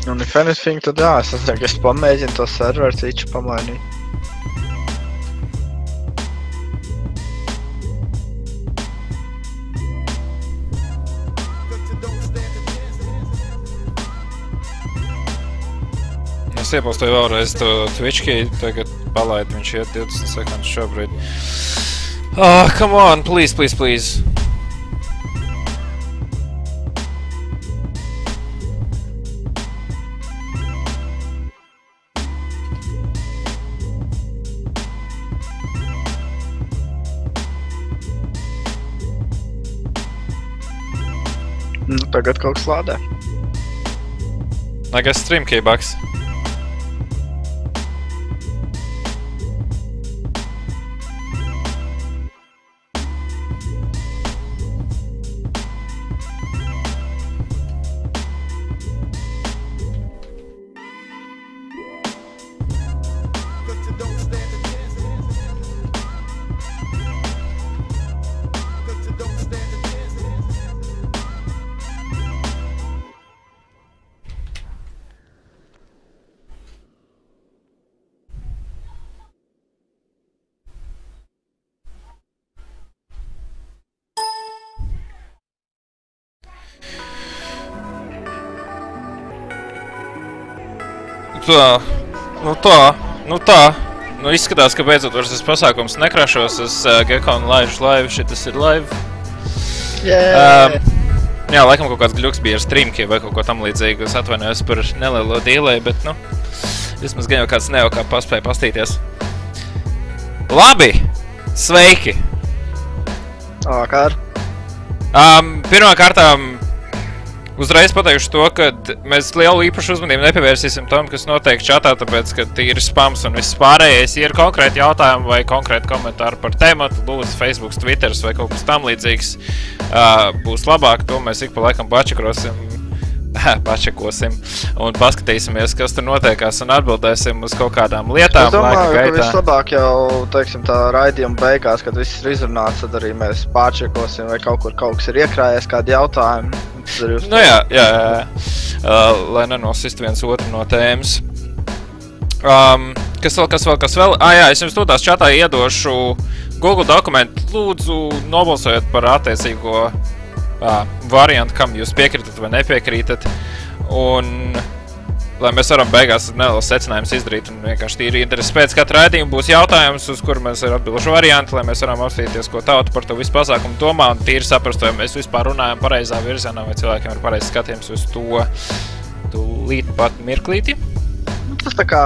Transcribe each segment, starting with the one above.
Un if anything, tad jā, es nezinu, es pamēģinu to serveru ciču pamainīt. Es iepostoju vēlreiz to Twitch key, tagad palaidu, viņš iet 20 sekundes šobrīd. Oh, come on, please, please, please. Nu, tagad kaut kas lādē. I guess stream key bugs. Nu izskatās, ka beidzot vairs tas pasākums nekrašos, es Gekonu laižu live, šitas ir live. Jā, laikam kaut kāds gļuks bija ar streamkey vai kaut ko tam līdzīgu, es atvainojos par nelielo delay, bet nu, vismaz gan jau kāds nejaukā paspēja pastīties. Labi! Sveiki! Vakar. Pirmā kārtām uzreiz pateikšu to, ka mēs lielu īpašu uzmanību nepievērsīsim tam, kas notiek čatā, tāpēc, ka ir spams un viss pārējais. Ja ir konkrēti jautājumi vai konkrēti komentāri par tēmatu, lūdzu Facebooks, Twitters vai kaut kas tam līdzīgs, būs labāk. To mēs ik pa laikam pačekosim un paskatīsimies, kas tur notiekās un atbildēsim uz kaut kādām lietām laika gaitā. Es domāju, ka vislabāk jau, teiksim, tā raidījuma beigās, kad viss ir izrunāts, tad arī mēs pārčekosim vai kaut kur kaut kas ir iekrājies, kādi jautājumi. Nu jā. Lai nenosist viens otru no tēmas. Kas vēl? Jā, es jums tūdās čatā iedošu Google dokumentu. Lūdzu, nobalsojiet par attiecīgo variantu, kam jūs piekrītat vai nepiekrītat. Un, lai mēs varam beigās neliels secinājums izdarīt un vienkārši tīri interesi pēc katra raidījuma būs jautājums, uz kuru mēs ir atbilduši varianti, lai mēs varam apstīties, ko tauta par to visu pasākumu domā un tīri saprast, vai mēs vispār runājam pareizā virzienā, vai cilvēkiem ir pareizs skatījums uz to tūlīt pat mirklīti. Tas tā kā,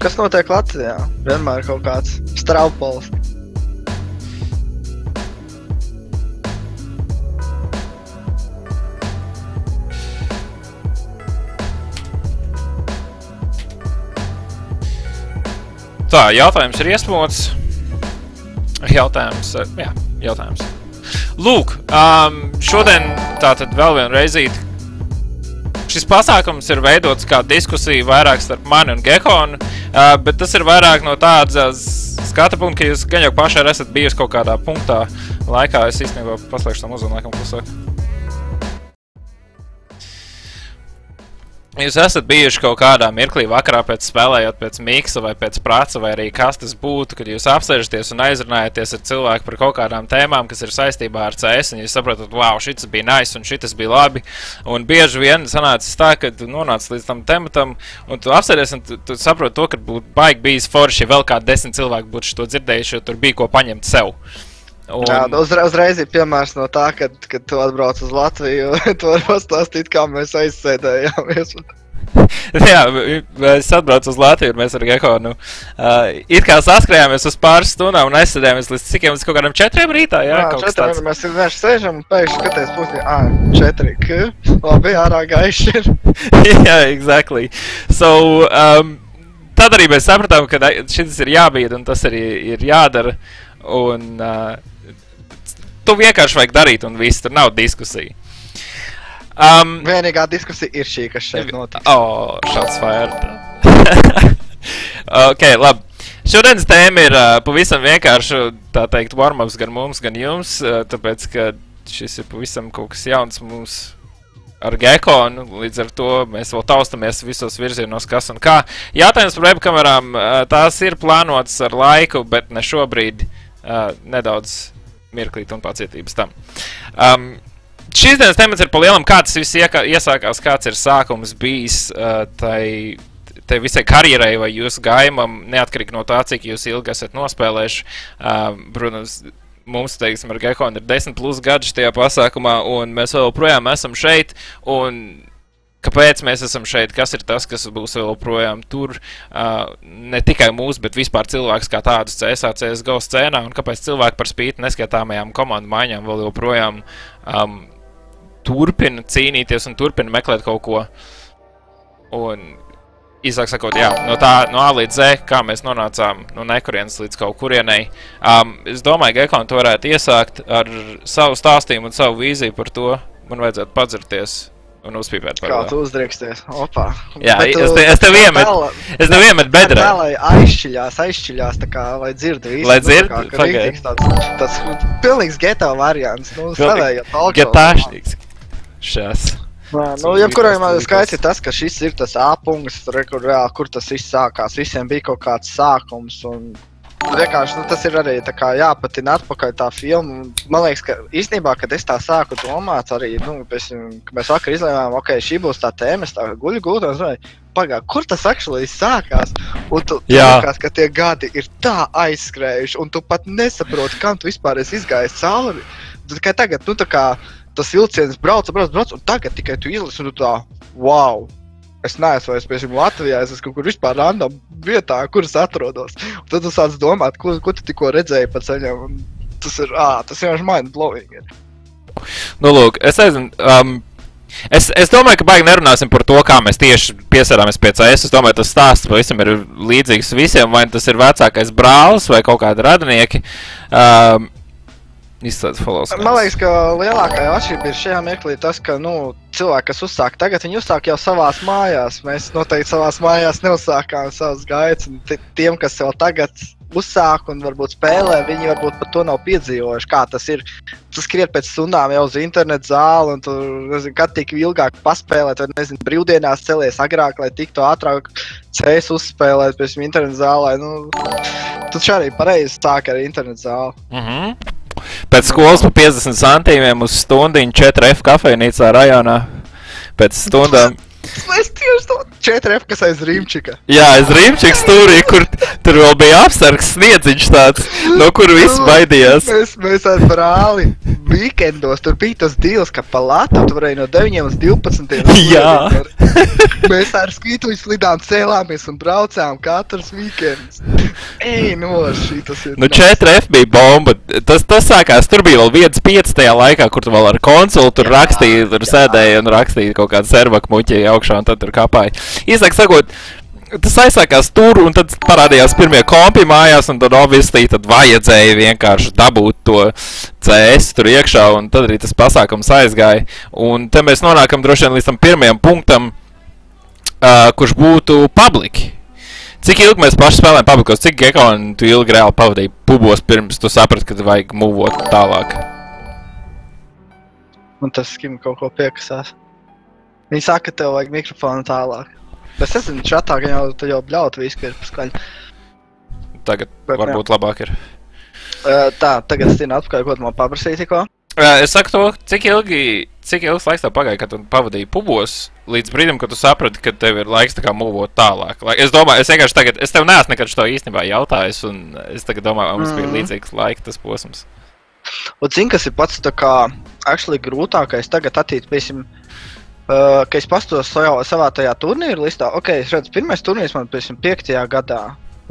kas notiek Latvijā? Vienmēr kaut kāds straupols. Tā, jautājums ir iesmots. Jautājums. Lūk, šodien tātad vēl vienu reizīt. Šis pasākums ir veidots kā diskusija vairāk starp mani un Gekonu, bet tas ir vairāk no tādas skata punkta, ka jūs gan jau paši esat bijusi kaut kādā punktā laikā. Es īstenībā paslēgšu tam uzvanu laikam klusāk. Jūs esat bijuši kaut kādā mirklī vakarā pēc spēlējot pēc miksa vai pēc praca vai arī kas tas būtu, kad jūs apsēžaties un aizrunājaties ar cilvēku par kaut kādām tēmām, kas ir saistībā ar CS, un jūs saprotat, wow, šitas bija nice un šitas bija labi. Un bieži vien sanācis tā, ka tu nonāc līdz tam tematam un tu apsēdies un tu saproti to, ka būtu baigi bijis forši, ja vēl kādi 10 cilvēki būtu šo dzirdējuši, jo tur bija ko paņemt sev. Un... Jā, uzreiz ir piemērs no tā, kad tu atbrauc uz Latviju, tu vari pastāstīt, kā mēs aizsēdējāmies. Jā, es atbraucu uz Latviju un mēs ar Gekonu it kā saskrējāmies uz pāris stundām un aizsēdējāmies līdz cikiem, līdz kaut kādam 4 rītā, jā, kaut kas tāds. Mēs vienkārši sēžam un pēkšņi skaties pusdien, 4, labi, ārā gaiši ir. Jā, exactly. So, tad arī mēs sapratām, ka šis ir jābīd un tas arī ir jādara. Un tu vienkārši vajag darīt un viss, tur nav diskusija. Vienīgā diskusija ir šī, kas šeit notiks. Shots fired. Ok, labi. Šodienas tēma ir pavisam vienkārši, tā teikt, warm-ups gan mums, gan jums, tāpēc, ka šis ir pavisam kaut kas jauns mums ar Gekonu, līdz ar to mēs vēl taustamies visos virzienos, kas un kā. Jautājums par webkamerām, tās ir plānotas ar laiku, bet ne šobrīd, nedaudz mirklīt un pacietības tam. Šīs dienas temats ir pa lielam, kā tas viss iesākās, kāds ir sākums bijis tai visai karjerai vai jūsu gājumam, neatkarīgi no tā, cik jūs ilgi esat nospēlējuši. Protams, mums, teiksim, ar Gekonu ir 10+ gadi šajā pasākumā, un mēs vēl projām esam šeit, un kāpēc mēs esam šeit, kas ir tas, kas būs vēl projām tur, ne tikai mūs, bet vispār cilvēks kā tādus CSGO scēnā, un kāpēc cilvēki par spīti neskaitāmajām komandu maiņām vēl joprojām turpina cīnīties un turpina meklēt kaut ko. Un īsāk sakot, jā, no A līdz Z, kā mēs nonācām no nekurienes līdz kaut kurienei. Es domāju, Gekonu to varētu iesākt ar savu stāstījumu un savu vīziju par to. Man vajadzētu padzirties un uzpīpēt par to. Kā tu uzdrīksties? Opā. Jā, es tev iemet bedrē. Tā, lai aizšķiļās, tā kā, lai dzird visu. Lai dzird? Pagaid. Tas pilnīgs GTA variants. Savējot talkšovu. Getāštīgs. Šās. Nu, jebkurā skaits ir tas, ka šis ir tas A-punkts, kur tas viss sākās. Visiem bija kaut kāds sākums, un vienkārši tas ir arī tā kā jāpatina atpakaļ tā filma. Man liekas, ka īstenībā, kad es tā sāku domāt arī, ka mēs vakar izlēmām, ok, šī būs tā tēma, es tā guļu gultā, un domāju, pagāju, kur tas actually sākās? Un tu liekas, ka tie gadi ir tā aizskrējuši, un tu pat nesaproti, kam tu vispār esi izgājis cauri. Tikai tagad, tā kā tas vilciens brauc, un tagad tikai tu izlasi, un tu tā, wow, es neesmu vairs, piemēram, Latvijā, es esmu kaut kur vispār random vietā, kur es atrodos. Un tad tu sāc domāt, ko tu tikko redzēji pa ceļam, un tas ir vienkārši mind-blowing. Nu, lūk, es nezinu, es domāju, ka baigi nerunāsim par to, kā mēs tieši piesarāmies pie CS. Es domāju, tas stāsts pavisam ir līdzīgs visiem, vai tas ir vecākais brālis vai kaut kādi radinieki. Man liekas, ka lielākā atšķirība ir šajā mirklī tas, ka cilvēki, kas uzsāk tagad, viņi uzsāk jau savās mājās. Mēs noteikti savās mājās neuzsākām savas gaitas. Tiem, kas jau tagad uzsāk un varbūt spēlē, viņi varbūt par to nav piedzīvojuši, kā tas ir. Tu skriet pēc stundām jau uz internetu zāli, un tu, nezinu, kad tik ilgāk paspēlēt, vai, nezinu, brīvdienās celies agrāk, lai tiktu ātrāk CS uzspēlēt pēc internetu zālē. Tu arī pareizi sāk ar internetu zāli. Pēc skolas pa 50 centīmiem uz stundiņu 4F kafejnīcā rajonā. Pēc stundām. Es tieši to 4F, kas aiz Rīmčika. Jā, aiz Rīmčika stūrī, kur tur vēl bija apsargs sniedziņš tāds, no kura viss baidījās. Mēs ar brāli weekendos, tur bija tas deals, ka pa Latu tu varēji no 9 līdz 12. Jā. Mēs ar skītuļu slidām cēlāmies un braucām katrs weekends. Tas ir. 4F bija bomba. Tas sākās, tur bija vēl 1.5. tajā laikā, kur tu vēl ar konsoli tur rakstīji, tur sēdēji un rakstīji kaut kādu servaku muķi augšā un tad tur kāpāji. Īsāk sakot, tas aizsākās tur un tad parādījās pirmie kompi mājās un tad obviously tad vajadzēja vienkārši dabūt to CS tur iekšā un tad arī tas pasākums aizgāja. Un te mēs nonākam droši vien līdz tam pirmajam punktam, kurš būtu public. Cik ilgi mēs paši spēlējam publikos, cik Gekonu tu ilgi reāli pavadīji pubos pirms tu saprati, ka vajag mūvot tālāk? Un tas skim kaut ko piekasās. Viņi saka, ka tev vajag mikrofonu tālāk. Es nezinu, čatā, ka jau bļaut visu, ka ir paskaļ. Tagad varbūt labāk ir. Tā, tagad Stina atpakaļ, ko tu man paprasīji tikko? Es saku to, cik ilgs laiks tev pagāja, kad tu pavadīji pubos, līdz brīdim, kad tu saprati, ka tev ir laiks tā kā mūvot tālāk. Es domāju, es tev neesmu nekad šo īstenībā jautājis, un es tagad domāju, mums bija līdzīgs laika tas posms. Un zini, kas ir pats tā kā actually grūtākais tagad attīt, piemēram, ka es pastos savā tajā turnīru listā. Ok, es redzu, pirmais turnīrs man, piemēram, 5. gadā.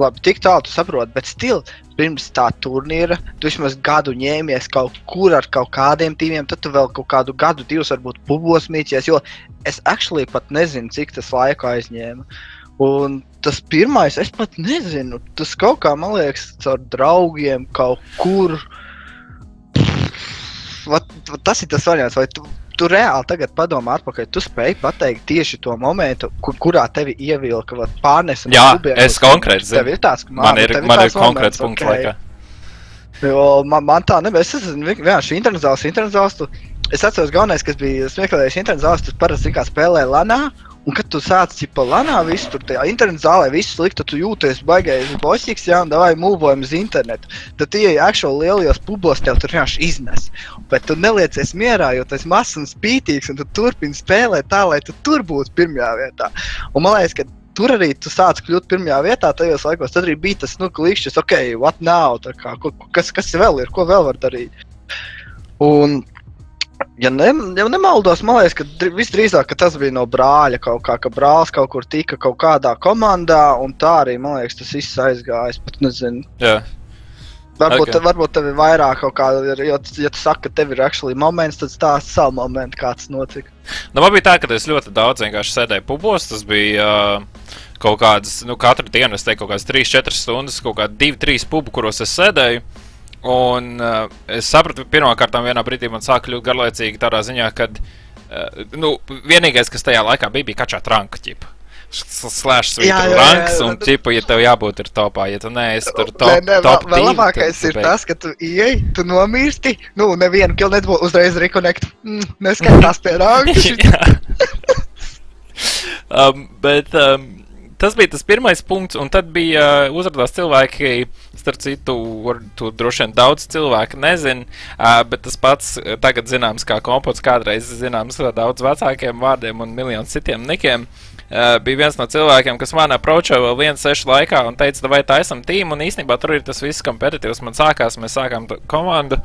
Labi, tik tālu tu saproti, bet still, pirms tā turnīra, tu vismaz gadu ņēmies kaut kur ar kaut kādiem tīmiem, tad tu vēl kaut kādu gadu, 2 varbūt pubos mīcies, jo es actually pat nezinu, cik tas laiku aizņēma. Un tas pirmais, es pat nezinu, tas kaut kā, man liekas, caur draugiem kaut kur. Tas ir tas variants, vai tu reāli tagad padomā atpakaļ, tu spēj pateikt tieši to momentu, kurā tevi ievilka pārnes un klubiem. Jā, es konkrēti zinu. Tev ir tāds, ka man ir konkrēts punkts laikā. Jo man tā nebija, es esmu vienkārši internetzāls, tu es atceros galvenais, kas bija smieklīgais interneta zāles, tu parasti kā spēlē lanā, un kad tu sāc pa lanā visu tur tajā interneta zālē, visu sliktu, tu jūties baigais bošķiks, jā, un davai mūvojam uz internetu. Tad tie actually lielajos pubos tev tur vienkārši iznes. Bet tu neliecies mierā, jo tas mazs un spītīgs, un tu turpini spēlēt tā, lai tu tur būtu pirmajā vietā. Un man liekas, ka tur arī tu sāc kļūt pirmajā vietā tajos laikos, tad arī bija tas, klikšķis, ok, what now, tā kā, kas vēl ir, ko vēl var darīt. Un, ja nemaldos, man liekas, ka visdrīzāk, ka tas bija no brāļa kaut kā, ka brālis kaut kur tika kaut kādā komandā, un tā arī, man liekas, tas viss aizgājis, pat nezinu. Jā. Varbūt tev ir vairāk kaut kā, jo, ja tu saki, ka tev ir actually moments, tad stāsti savu momentu, kā tas notika. Man bija tā, ka es ļoti daudz vienkārši sēdēju pubos, tas bija kaut kādas, katru dienu es teiktu kaut kādas 3-4 stundas, kaut kādi 2-3 pubu, kuros es sēdēju. Un es sapratu, pirmkārtām vienā brīdī man sāka kļūt garlaicīgi tādā ziņā, kad, vienīgais, kas tajā laikā bija kačā tranka, ķipa. Slash svītru ranks, un ķipa, ja tev jābūt ir topā, ja tu neesi tur top 2. Vēl labākais ir tas, ka tu ieej, tu nomirsti, nevienu kill nedabū uzreiz reconnect, neskatās pie ranka. Bet tas bija tas pirmais punkts, un tad bija uzradās cilvēki, starp citu, tu droši vien daudz cilvēku nezin, bet tas pats tagad zināms kā Kompots, kādreiz zināms daudz vecākiem vārdiem un miljonus citiem nikiem. Bija viens no cilvēkiem, kas man approachā vēl 1.6 laikā un teica, vai taisam tīmu, un īstenībā tur ir tas viss kompetitīvs. Man sākās, mēs sākām komandu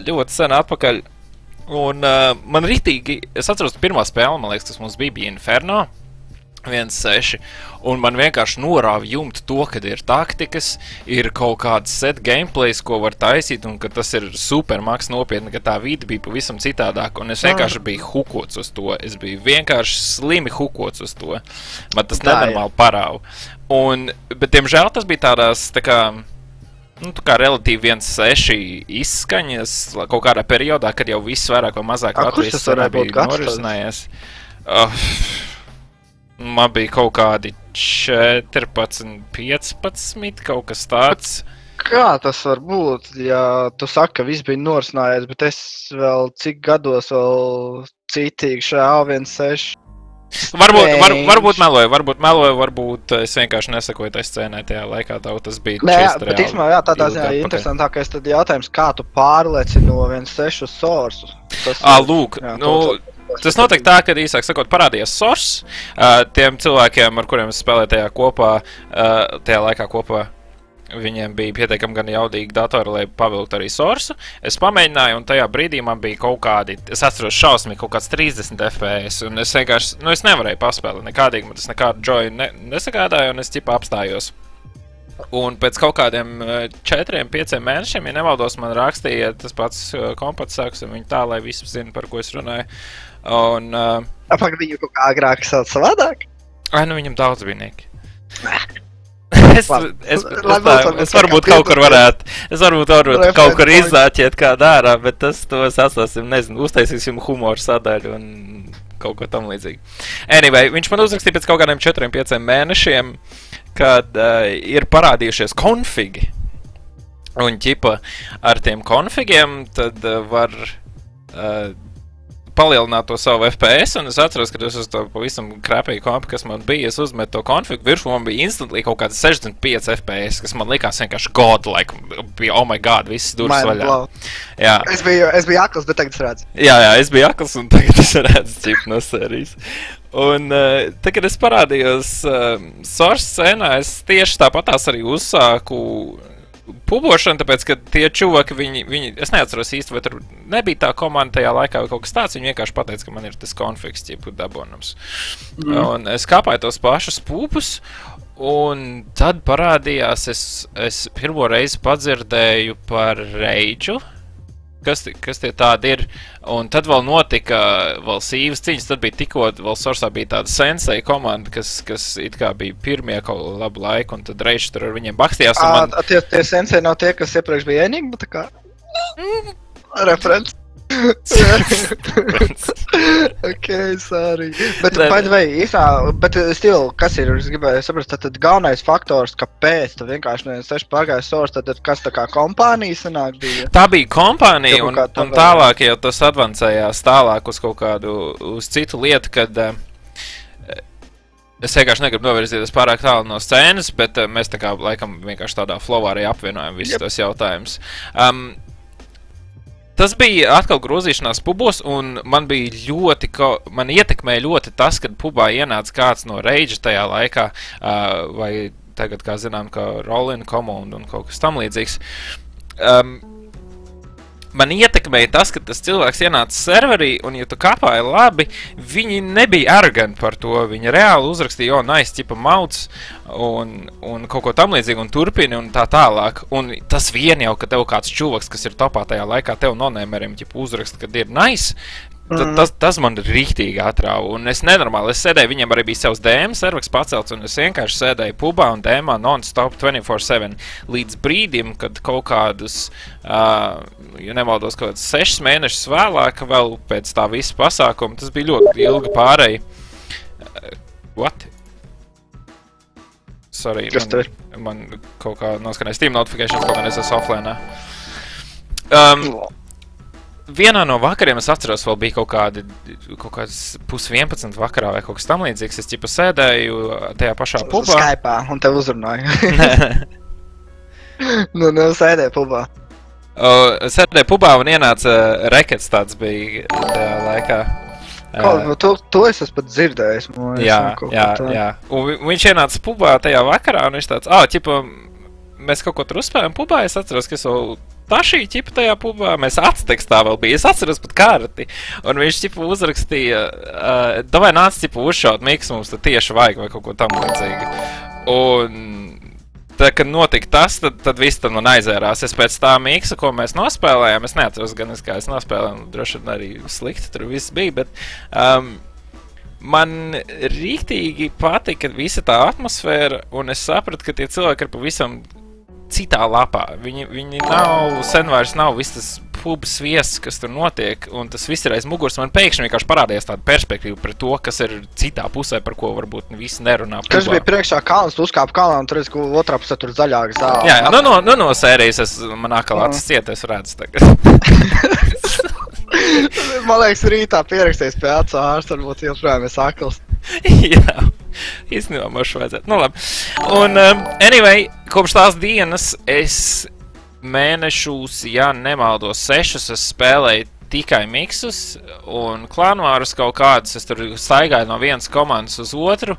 ļoti sen atpakaļ, un man ritīgi, es atceros pirmā spēle, man liekas, kas mums bija Inferno, 1.6, un man vienkārši norāva jumtu to, kad ir taktikas, ir kaut kāds set gameplays, ko var taisīt, un ka tas ir super maks nopietni, ka tā vide bija pavisam citādāk, un es vienkārši biju hukots uz to, es biju vienkārši slimi hukots uz to, man tas nenormāli parāva. Bet, diemžēl, tas bija tādās, tā kā relatīvi 1.6 izskaņas, kaut kādā periodā, kad jau viss vairāk vai mazāk Latvijas scenā bija norisinājies. Man bija kaut kādi 14, 15, kaut kas tāds. Kā tas var būt, ja tu saki, ka viss bija norisinājies, bet es vēl cik gados vēl citīgi šajā A1.6? Varbūt meloju, varbūt es vienkārši nesakoju tai scēnai tajā laikā, tas bija čist reāli. Bet īstenībā, jā, tādā ziņā interesantākais tad jautājums, kā tu pārleci no 1.6 uz Source? Lūk, tas notiek tā, kad īsāk sakot parādījās Source, tiem cilvēkiem, ar kuriem es spēlēju tajā laikā kopā, viņiem bija pietiekami gan jaudīgi datori, lai pavilktu arī Source. Es pamēģināju, un tajā brīdī man bija kaut kādi, es atceros šausmīgi, kaut kāds 30 FPS, un es vienkārši, es nevarēju paspēlēt nekādīgi, man tas nekādu joy nesagādāju, un es ķipa apstājos. Un pēc kaut kādiem 4-5 mēnešiem, ja nevaldos, man rakstīja tas pats Kompots sāks, un viņi tā, lai visi zina, par ko es runāju. Un... Apāk viņu kaut kā agrāk sauc savādāk? Viņam daudz bija nieki. Es varbūt kaut kur varētu, kaut kur izzāķiet kā dārā, bet to es atstāsim, nezinu, uztaisīsim humoru sadaļu un kaut ko tam līdzīgi. Anyway, viņš man uzrakstīja pēc kaut kādiem 4-5 mēnešiem, kad ir parādījušies konfigi. Un ķipa ar tiem konfigiem tad var palielināt to savu FPS, un es atceros, ka es uz to pavisam krāpēju kompi, kas man bija, es uzmetu to konfigu virsmu, man bija instantly kaut kāds 65 FPS, kas man likās vienkārši godlike, bija, oh my god, viss durvis vaļā. Jā. Es biju akls, bet tagad es redzu. Jā, es biju akls, un tagad es redzu ķip no sērijas. Un tagad es parādījos Source scēnā, es tieši tāpatās arī uzsāku pubošana, tāpēc, ka tie čuvaki, viņi, es neatceros īsti, vai tur nebija tā komanda tajā laikā vai kaut kas tāds, viņi vienkārši pateica, ka man ir tas konfigs, ķipu dabonams. Un es kāpāju tos pašus pupus, un tad parādījās, es pirmo reizi padzirdēju par Rage'u, kas tie tādi ir, un tad vēl notika vēl sīvas ciņas, tad bija tikko, vēl Source'ā bija tāda Sensei komanda, kas it kā bija pirmie kaut labu laiku, un tad Rage tur ar viņiem bakstījās. Tie Sensei nav tie, kas iepriekš bija Enigma, tā kā? Referents. Ok. sorry. Bet, by the way, bet still, kas ir, es gribēju saprast, tad galvenais faktors, kāpēc tu vienkārši neviens 6 pagājis source, tad kas tā kā kompānija sanāk bija? Tā bija kompānija, un tālāk jau tas advancējās tālāk uz kaut kādu, uz citu lietu, kad es vienkārši negribu novirzīties pārāk tālu no scēnas, bet mēs tā kā laikam vienkārši tādā flowā arī apvienojam visus tos jautājumus. Tas bija atkal grozīšanās pubos, un man ietekmēja ļoti tas, kad pubā ienāca kāds no Rage tajā laikā, vai tagad, kā zinām, ka Rollin Command un kaut kas tam līdzīgs. Man ietekmēja tas, ka tas cilvēks ienāca serverī, un ja tu kapāji labi, viņi nebija arroganti par to. Viņi reāli uzrakstīja, nice, ķipa mauts, un kaut ko tam līdzīgi, un turpini, un tā tālāk. Un tas vien jau, ka tev kāds čuvaks, kas ir topā tajā laikā, tev nonēmerim, ķipa uzraksta, kad ir nice, tas man riktīgi atrauga. Un es nenormāli, es sēdēju, viņiem arī bija savs DM servers pacelts, un es vienkārši sēdēju pubā un DM non-stop 24/7 līdz brīdim, kad kaut kādus, ja nemaldos, kaut kāds 6 mēnešus vēlāk, vēl pēc tā visa pasākuma, tas bija ļoti ilga pārēja. What? Sorry, man kaut kā noskanēja Steam notifications, kaut kā es esmu offline. Vienā no vakariem es atceros, vēl bija kaut kāds 10:30 vakarā vai kaut kas tam līdzīgs. Es ķipa sēdēju tajā pašā pubā. Skype'ā, un tev uzrunāju. Nu, sēdēju pubā. Sēdēju pubā un ienāca rekets tāds bija tajā laikā. To es esmu pat dzirdējis. Jā. Un viņš ienāca pubā tajā vakarā, un viņš tāds, ķipa, mēs kaut ko tur uzspējam pubā, es atceros, ka es vēl Tašī ķipa tajā pubā, mēs atstekstā vēl bija, es atceros pat karti, un viņš ķipa uzrakstīja, davai nāc ķipa uzšaut, Miks mums tad tieši vajag vai kaut ko tam līdzīgi. Un tā, kad notika tas, tad viss tad man aizērās. Es pēc tā Miksa, ko mēs nospēlējām, es neatceros gan kā es nospēlēju, droši vien arī slikti tur viss bija, bet man rīktīgi patika visa tā atmosfēra, un es sapratu, ka tie cilvēki ir pavisam citā lapā. Viņi sen vairs nav viss tas pubs viesis, kas tur notiek, un tas viss ir aiz muguras. Man pēkšņi vienkārši parādījās tāda perspektīva par to, kas ir citā pusē, par ko varbūt visi nerunā pubā. Kas bija priekšā kalns, tu uzkāpi kalnā, un tur redz, ka otrā pusē tur zaļāka zāle. Jā, no sērijas man atkal acis ciet, es redzu tagad. Man liekas, rītā pierakstījis pie acu ārsta, varbūt joprojām es akls. Jā, īstenībā mošu vajadzētu. Nu labi. Un, anyway, kopš tās dienas es mēnešus, ja nemaldos 6, es spēlēju tikai miksus un klanvārus kaut kādus. Es tur staigāju no vienas komandas uz otru,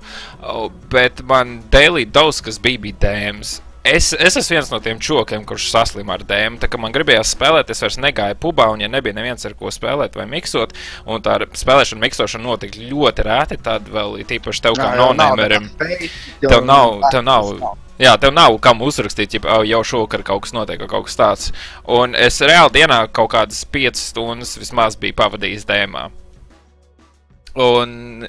bet man daily dose, kas bija dēms. Es esmu viens no tiem čokiem, kurš saslima ar dēmu, tā kā man gribējās spēlēt, es vairs negāju pubā, un ja nebija neviens ar ko spēlēt vai miksot, un tā spēlēšana, miksošana notika ļoti rēti, tad vēl tīpaši tev kā no-namerim, tev nav kam uzrakstīt, jau šovakar kaut kas notiek, kaut kas tāds, un es reāli dienā kaut kādas 5 stundas vismaz biju pavadījis dēmā. Un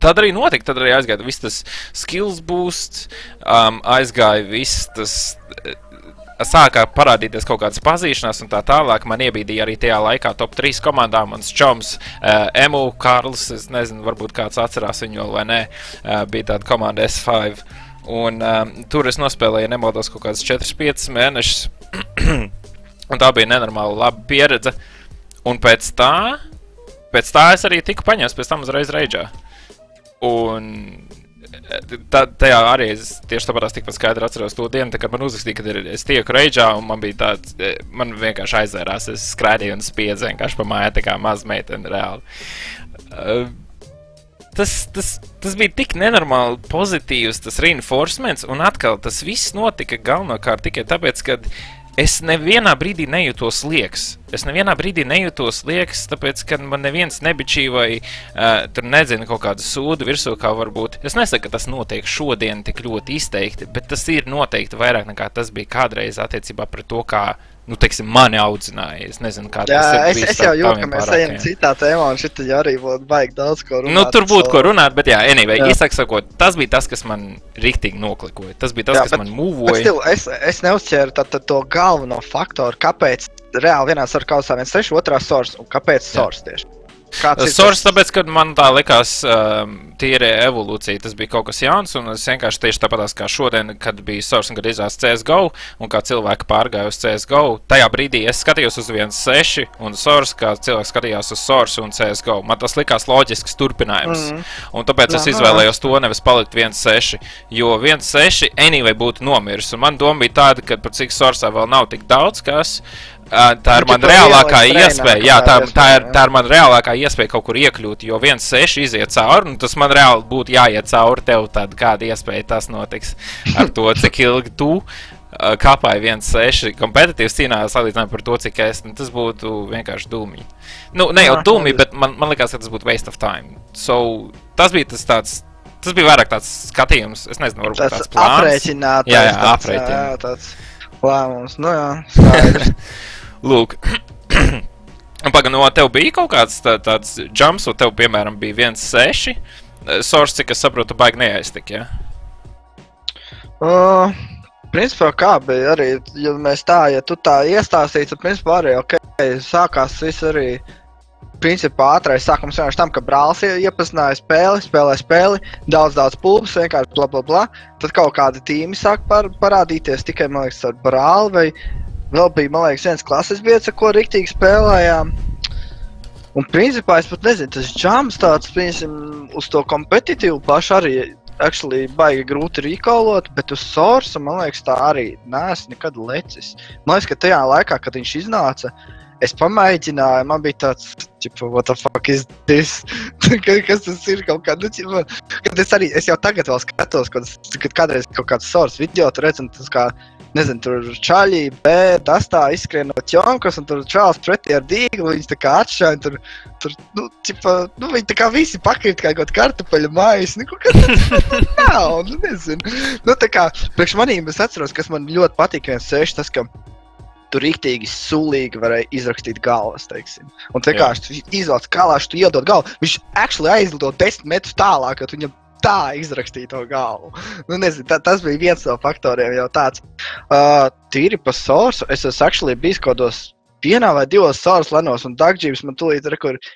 tad arī notika, tad arī aizgāja viss tas skills boost, aizgāja viss tas, sākā parādīties kaut kādas pazīšanās un tā tālāk. Man iebīdīja arī tajā laikā top 3 komandā mans čoms, Emu, Karls, es nezinu, varbūt kāds atcerās viņu vēl vai nē, bija tāda komanda S5. Un tur es nospēlēju, nemaldos, kaut kādas 4-5 mēnešus, un tā bija nenormāli laba pieredze. Un pēc tā es arī tiku paņēmis, pēc tam uzreiz Rage'ā. Un tajā arī es tieši tāpēc tikpat skaidri atceros to dienu, kad man uzrakstīja, kad es tieku Rage'ā, un man bija tāds, man vienkārši aizvērās, es skrēdīju un spiedzu vienkārši pa mājā, tā kā maz meiteni reāli. Tas bija tik nenormāli pozitīvs, tas reinforcements, un atkal tas viss notika galvenokārt tikai tāpēc, kad es nevienā brīdī nejūtos lieks. Tāpēc, ka man neviens nebičīja vai tur nezinu kaut kādu sūdu virsū, kā varbūt. Es nesaku, ka tas notiek šodien tik ļoti izteikti, bet tas ir noteikti vairāk nekā tas bija kādreiz attiecībā pret to, kā, nu, teiksim, mani audzināja. Es nezinu, kā tas ir bijis. Es jau jūtu, ka mēs ejam citā tēmā, un šitā arī būtu baigi daudz ko runāt. Nu, tur būtu ko runāt, bet jā, anyway, īsāk sakot, tas bija tas, kas man riktīgi noklikoja. Tas bija tas, kas man mūvoja. Es neuzķēru to galveno faktoru, kāpēc reāli vienā sarkausā 1.6, otrā source, un kāpēc source tieši? Source, tāpēc, kad man tā likās tīri evolūcija, tas bija kaut kas jauns, un es vienkārši tieši tāpatās kā šodien, kad bija Source un kad izās CSGO, un kā cilvēki pārgāja uz CSGO, tajā brīdī es skatījos uz 1.6 un Source, kā cilvēks skatījās uz Source un CSGO. Man tas likās loģisks turpinājums, un tāpēc es izvēlējos to nevis palikt 1.6, jo 1.6 anyway būtu nomiris, un man doma bija tāda, ka par cik Source'ā vēl nav tik daudz kas, tā ir man reālākā iespēja, jā, tā ir man reālākā iespēja kaut kur iekļūt, jo 1.6 iziet cauri, un tas man reāli būtu jāiet cauri tev tāda kāda iespēja tas notiks ar to, cik ilgi tu kāpāji 1.6 kompetitīvs cīnā salīdzinājumā par to, cik es, tas būtu vienkārši dūmīgi. Nu, ne jau dūmīgi, bet man likās, ka tas būtu waste of time. So, tas bija tas bija vairāk tāds skatījums, es nezinu, varbūt tāds plāns. Aprēķinātais. Jā, aprēķinātais. Jā, tāds lēmums, nu jā, skaidrs. Lūk, paga, no tev bija kaut kāds tāds jumps, un tev, piemēram, bija 1.6, Source, cik es saprotu, baigi neaiztik, ja? Principā kā bija arī, ja tu tā iestāstīji, tad principā arī, sākās viss arī, principā ātrais sākums vienkārši tam, ka brālis iepazināja spēli, daudz pulpus, vienkārši bla. Tad kaut kādi tīmi sāk parādīties tikai, man liekas, ar brāli, vai vēl bija, man liekas, viens klases biedrs, ar ko riktīgi spēlējām. Un principā es pat nezinu, tas jumps tāds, piemēram, uz to kompetitīvu pašu arī actually baigi grūti recallot, bet uz Source, man liekas, tā arī neesmu nekad lecis. Man liekas, ka tajā laikā, kad viņš iznāca, es pamēģināju, man bija tāds, what the fuck is this? Kas tas ir kaut kā, kad es jau tagad vēl skatos, kad kādreiz kaut kāds Source video tu redz, un tas kā, nezinu, tur čaļī, tas tā izskrien no ķonkas, un tur čāls pretī ar dīglu, viņas tā kā atšķaini, tur, viņi tā kā visi pakrīt kā kaut kartupeļu mājas, kas tas nav, nezinu. Tā kā, priekš manīm es atceros, kas man ļoti patīk 1.6, tas, ka tu riktīgi sulīgi varēja izrakstīt galvas, teiksim. Un vienkārši tu izvelc kalāšu, tu iedod galvu, viņš actually aizlido 10 metrus tālāk, kad viņam tā izrakstīja to galvu. Nezinu, tas bija viens no faktoriem jau tāds. Tīri pa Source, es esmu actually bijis kādos vienā vai divos Source lenos, un Dagdžības man tūlīt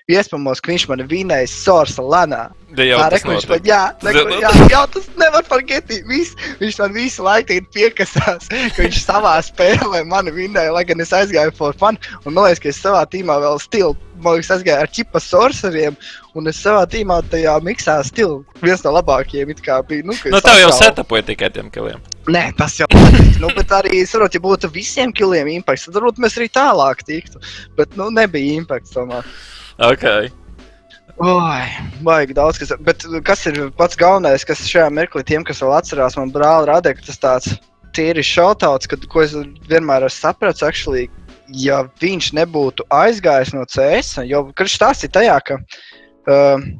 iespamos, ka viņš mani vinējis Source lenā. Jau tas notiek. Jā, tas nevar forgetīt. Viņš man visu laiku piekasās, ka viņš savā spēlē mani vinēja, lai gan es aizgāju for fun. Un man liekas, ka es savā tīmā vēl man liekas, aizgāju ar ķipa Sourceriem, un es savā tīmā tajā miksā viens no labākajiem it kā bija. Tev jau setapoja tikai tiem kiliem. Nē, tas jau patiks, bet arī, ja būtu visiem kiliem impacts, tad varbūt mēs arī tālāk tiktu, bet, nebija impacts tomēr. Ok. Oi, baigi daudz, bet kas ir pats galvenais, kas šajā mirklī tiem, kas vēl atcerās, man brāli rādīja, ka tas tāds tīri shoutouts, ko es vienmēr esmu saprats, actually, ja viņš nebūtu aizgājis no CS, jo, kad stāstīja tajā, ka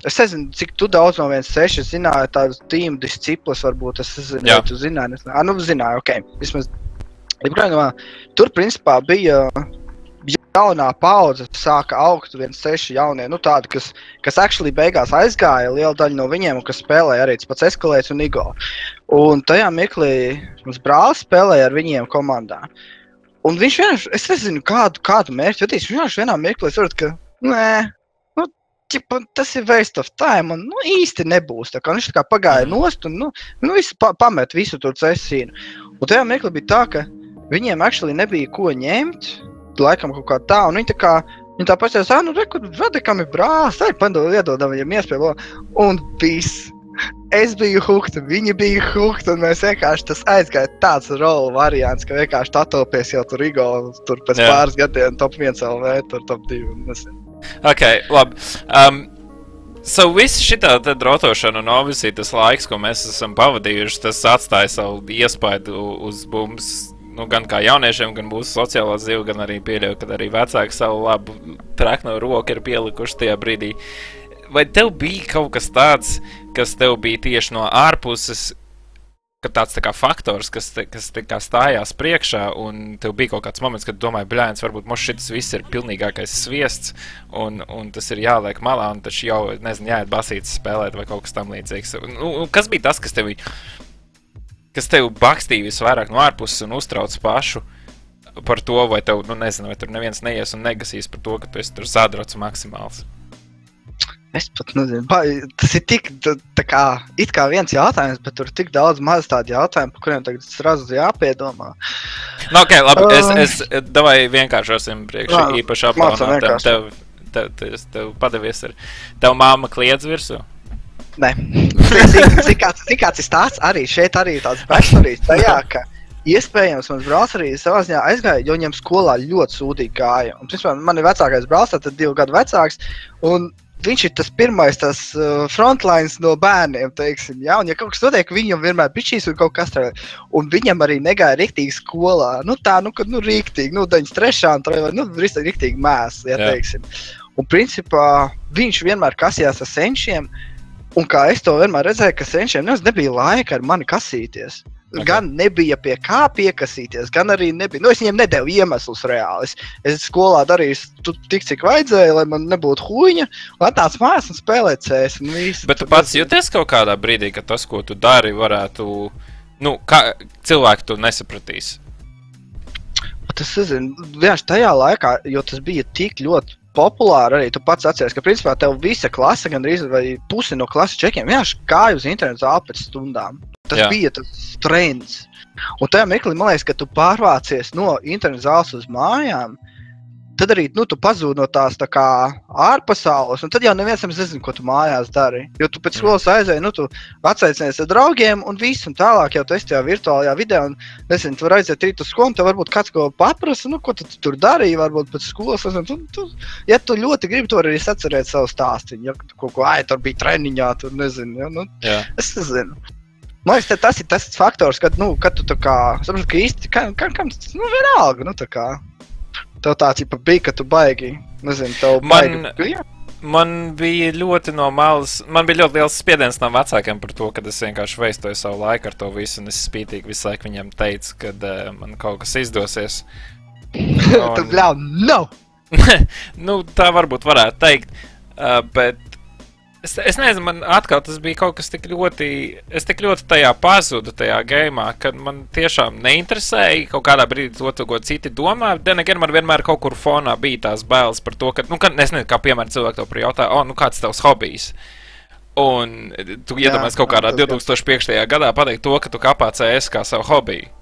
es nezinu, cik tu daudz no 1.6 zināji tādu tīmu disciplus, varbūt es zinu, ja tu zināji. Zināju, ok. Vismaz, tur principā bija jaunā paudze, sāka augt 1.6 jaunie, tādi, kas actually beigās aizgāja, liela daļa no viņiem, un kas spēlēja arī tas pats Eskalēts un Igo. Un tajā mirklī mums brālis spēlēja ar viņiem komandā. Un viņš vienkārši, es nezinu, kādu mērķi vadīs, viņš vienkārši vienā mirklī saprot, ka, tas ir waste of time, un īsti nebūs. Tā kā viņš tā kā pagāja nost, un pamet visu tur cesīnu. Un tajā mirklī bija tā, ka viņiem actually nebija ko ņemt, laikam kaut kā tā, un viņi tā pašais, kur Radekam ir brālis, iedodam viņam iespēju, un viss. Es biju hooked, viņi bija hooked, un mēs vienkārši tas aizgāja tāds rolu variants, ka vienkārši tatopies jau tur Igo, tur pēc pāris gadiem top 1 LV, tur top 2, un nezinu. Ok, labi. So viss šitā te drotošana un obviously tas laiks, ko mēs esam pavadījuši, tas atstāja savu iespaidu uz mums, gan kā jauniešiem, gan mūsu sociālā dzīve, gan arī pieļauju, kad arī vecāki savu labu trakno roku ir pielikuši tajā brīdī. Vai tev bija kaut kas tāds, kas tev bija tieši no ārpuses, ka tāds tā kā faktors, kas tā kā stājās priekšā, un tev bija kaut kāds moments, kad domāji, bļāns, varbūt mums šitas viss ir pilnīgākais sviests, un tas ir jāliek malā, un taču jau, nezinu, jāiet basītes spēlēt vai kaut kas tam līdzīgs. Kas bija tas, kas tev bakstīja visvairāk no ārpuses un uztrauc pašu par to, vai tev, nezinu, vai tur neviens neies un negasīs par to, ka tu esi tur sadrots maksimāls? Es pat nezinu, tas ir tik, tā kā, it kā viens jautājums, bet tur ir tik daudz maz tādu jautājumu, par kuriem tagad srazu jāpiedomā. Nu, ok, labi, es davai vienkāršosim priekš īpaši aplānotēm. Tev padavies tev māma kliedz virsū? Nē. Cik kāds ir stāsts arī, šeit arī tāds backstories tajā, ka iespējams, mans brālis arī savā ziņā aizgāja, jo viņam skolā ļoti sūdīgi gāja. Un, principā, man ir vecākais brālis, tad 2 gadu vecāks, un viņš ir tas pirmais, tas frontlines no bērniem, teiksim, ja? Un ja kaut kas notiek, viņam vienmēr pišķīs un kaut kas tā, un viņam arī negāja riktīgi skolā, riktīgi, 93. Riktīgi mēs, ja, teiksim. Un, principā, viņš vienmēr kasījās ar senčiem, un kā es to vienmēr redzēju, ka senčiem nebija laika ar mani kasīties. Okay. Gan nebija pie kā piekasīties, gan arī nebija. Es viņiem nedevu iemeslus reāli. Es skolā darīju tik, cik vajadzēja, lai man nebūtu huņa, un atnāc mājās un spēlēt CS. Un visu. Bet tu pats jūties kaut kādā brīdī, ka tas, ko tu dari, varētu, kā cilvēki to nesapratīs? Tas, vienkārši tajā laikā, jo tas bija tik ļoti populāri arī, tu pats atceries, ka principā tev visa klase, gandrīz vai pusi no klases čekiem, vienkārši kāja uz internetu zāli pēc stundām. Tas bija tas trends. Un tajā mirklī, man liekas, ka tu pārvācies no internetu zāles uz mājām, tad arī, tu pazūd no tās tā kā ārpasaules, un tad jau neviens nezinu, ko tu mājās dari. Jo tu pēc skolas aizēji, tu atsaicinies ar draugiem un viss, un tālāk jau tu esi tajā virtuālajā vidē, un nezinu, tu var aiziet rīt uz skolu, un tev varbūt kāds ko paprasa, ko tu tur darīji, varbūt pēc skolas, ja tu ļoti gribi, tu vari arī sacerēt savu stāstiņu, ja kaut ko, tur bija treniņā, tur nezinu, ja, es nezinu. Man liekas, tas ir tas faktors, kad tu tā kā, sapratu, ka īsti, kam, vienalga, tā kā. Tev tā bija, ka tu baigi, nezinu, tev baigi. Man bija ļoti no malas, man bija ļoti liels spiediens no vecākiem par to, kad es vienkārši veistoju savu laiku ar to visu, un es spītīgi visu laiku viņiem teicu, kad man kaut kas izdosies. Tu bļau, no! Tā varbūt varētu teikt, bet es nezinu, man atkal tas bija kaut kas tik ļoti tajā pazudu tajā gaimā, kad man tiešām neinteresēja kaut kādā brīdī to, ko citi domā. Denegien man vienmēr kaut kur fonā bija tās bailes par to, ka, es nezinu, kā piemēram cilvēki to jautāja, kāds tavs hobijs? Un tu iedomājies kaut kādā 2005. Gadā pateikt to, ka tu kapā CS kā savu hobiju.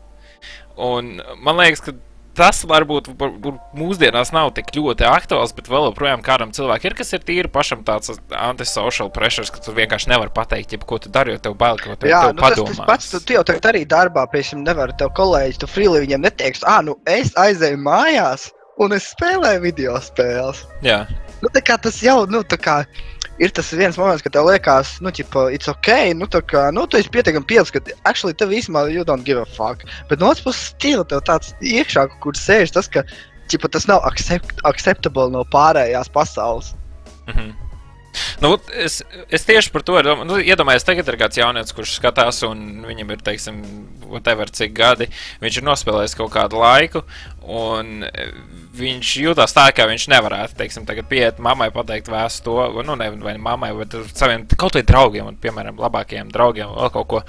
Un man liekas, ka tas varbūt mūsdienās nav tik ļoti aktuāls, bet vēl joprojām kādam cilvēki ir, kas ir tīri pašam tāds antisocial pressures, ka tu vienkārši nevar pateikt, ko tu dari, jo tev bail, ko tev padomās. Tas pats, tu jau tagad arī darbā, piemēram, nevar tev kolēģi, tu frīli viņiem neteiks, es aizēju mājās un es spēlēju video spēles. Jā. Tā kā tas jau, tā kā ir tas viens moments, ka tev liekas, it's okay, tu esi pietiekami pielis, ka actually tev īsumā you don't give a fuck. Bet no otras puses stila tev tāds iekšā, kur sēž tas, ka tas nav acceptable no pārējās pasaules. Es tieši par to iedomājos, tagad ir kāds jaunietis, kurš skatās, un viņam ir, teiksim, whatever cik gadi, viņš ir nospēlējis kaut kādu laiku, un viņš jūtās tā, ka viņš nevarētu, teiksim, tagad pieiet mammai pateikt vēstu to, vai mammai, bet saviem kaut vai draugiem, un, piemēram, labākajiem draugiem, vēl kaut ko,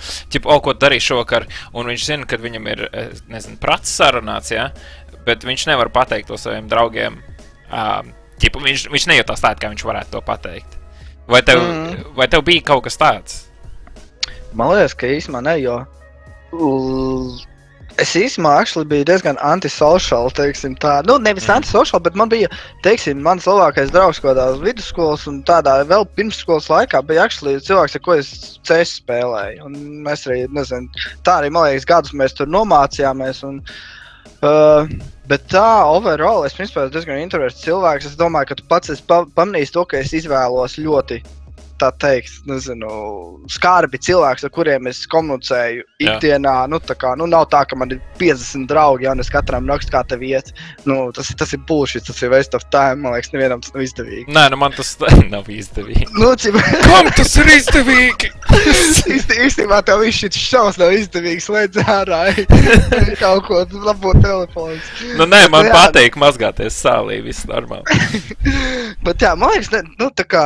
ko darīju šokar, un viņš zina, ka viņam ir, nezinu, prats sarunāts, ja, bet viņš nevar pateikt to saviem draugiem, viņš nejūtās tā, kā viņš varētu to pateikt. Vai tev bija kaut kas tāds? Man liekas, ka īsumā ne, jo es īsumā biju diezgan antisocial, teiksim tā. Nevis antisocial, bet man bija, teiksim, mans labākais draugs kādā vidusskolas un tādā vēl pirmsskolas laikā bija cilvēks, ar ko es CS spēlēju. Un mēs arī, nezinu, tā arī, man liekas, gadus mēs tur nomācījāmies un bet tā, overall, es principā diezgan introverts cilvēks. Es domāju, ka tu pats esi pamanījis to, ka es izvēlos ļoti, tā teikt, nezinu, skarbi cilvēks, ar kuriem es komunicēju ikdienā. Nav tā, ka man ir 50 draugi, un es katram rakstu, kā tev iet. Tas ir bullshit, tas ir waste of time, man liekas, nevienam tas nav izdevīgi. Nē, man tas nav izdevīgi. Kam tas ir izdevīgi? Īstenībā tev viss šis šaus nav izdevīgs, slēdz ārā, kaut ko, labot telefons. Nē, man patīk mazgāties sālī, viss normāli. Bet jā, man liekas, tā kā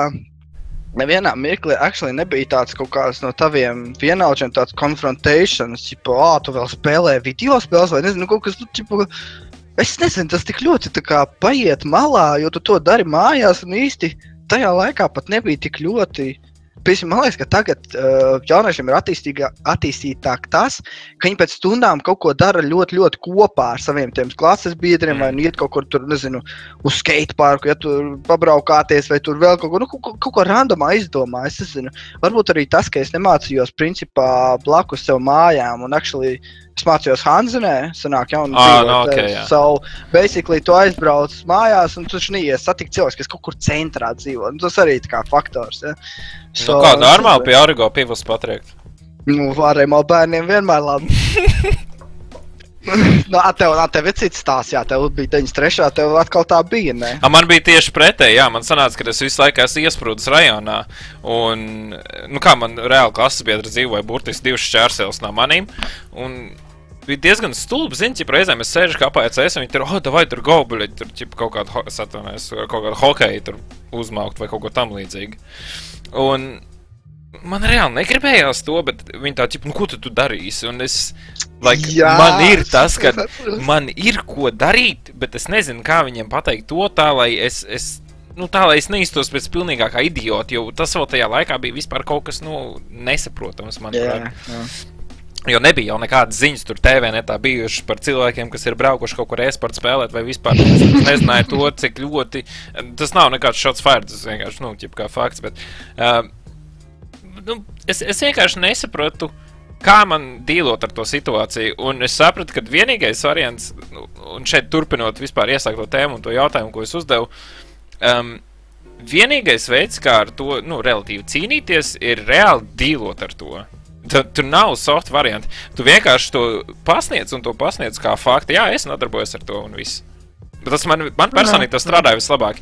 nevienā mirklī nebija tāds kaut kāds no taviem vienaudžiem, tāds confrontations, tu vēl spēlē video spēles vai nezinu, kaut kas, es nezinu, tas tik ļoti tā kā paiet malā, jo tu to dari mājās un īsti tajā laikā pat nebija tik ļoti. Man liekas, ka tagad jauniešiem ir attīstītāk tas, ka viņi pēc stundām kaut ko dara ļoti, ļoti kopā ar saviem tiem klases biedriem, vai iet kaut kur tur, nezinu, uz skateparku, ja tur pabraukāties, vai tur vēl kaut ko randomā izdomā. Es nezinu, varbūt arī tas, ka es nemācījos principā blakus sev mājām, un actually es mācījos Hanzenē, sanāk, ja, un so, basically, tu aizbrauc mājās, un tu neies satikt cilvēks, kas kaut kur centrā dzīvo. Un tas arī tā kā faktors, ja. So, kā normāli pie Origo pivas patriekt? Varējumā bērniem vienmēr labi. Tev ir cits stāsts, jā, tev bija 93. Tev atkal tā bija, ne? Man bija tieši pretēji, jā, man sanāca, ka es visu laiku esmu iesprūdis rajonā, un, man reāli klases biedri dzīvoja burtiski 2 šķērsēles no manīm, un bija diezgan stulbi, zini, reizēm es sēžu kā APCS, un viņi tur, davai tur gaubuļi, tur kaut kādu hokeju tur uzmaukt vai kaut ko tam līdzīgi. Un man reāli negribējās to, bet viņi tā, ko tu darīsi? Un es, man ir tas, ka man ir ko darīt, bet es nezinu, kā viņiem pateikt to tā, lai es neiztos pēc pilnīgākā idiota, jo tas vēl tajā laikā bija vispār kaut kas, nesaprotams, manuprāt. Jo nebija jau nekādas ziņas tur TV netā bijušas par cilvēkiem, kas ir braukuši kaut kur e-sportu spēlēt, vai vispār nezināja to, cik ļoti... Tas nav nekāds shots fired, tas vienkārši, kā fakts, bet... Es vienkārši nesapratu, kā man dīlot ar to situāciju, un es sapratu, ka vienīgais variants, un šeit turpinot vispār iesākt to tēmu un to jautājumu, ko es uzdevu, vienīgais veids, kā ar to, relatīvi cīnīties, ir reāli dīlot ar to. Tur nav soft varianti. Tu vienkārši to pasniedz un to pasniedz kā fakti. Jā, es nodarbojos ar to un viss. Bet tas man personīgi tas strādāja vislabāk.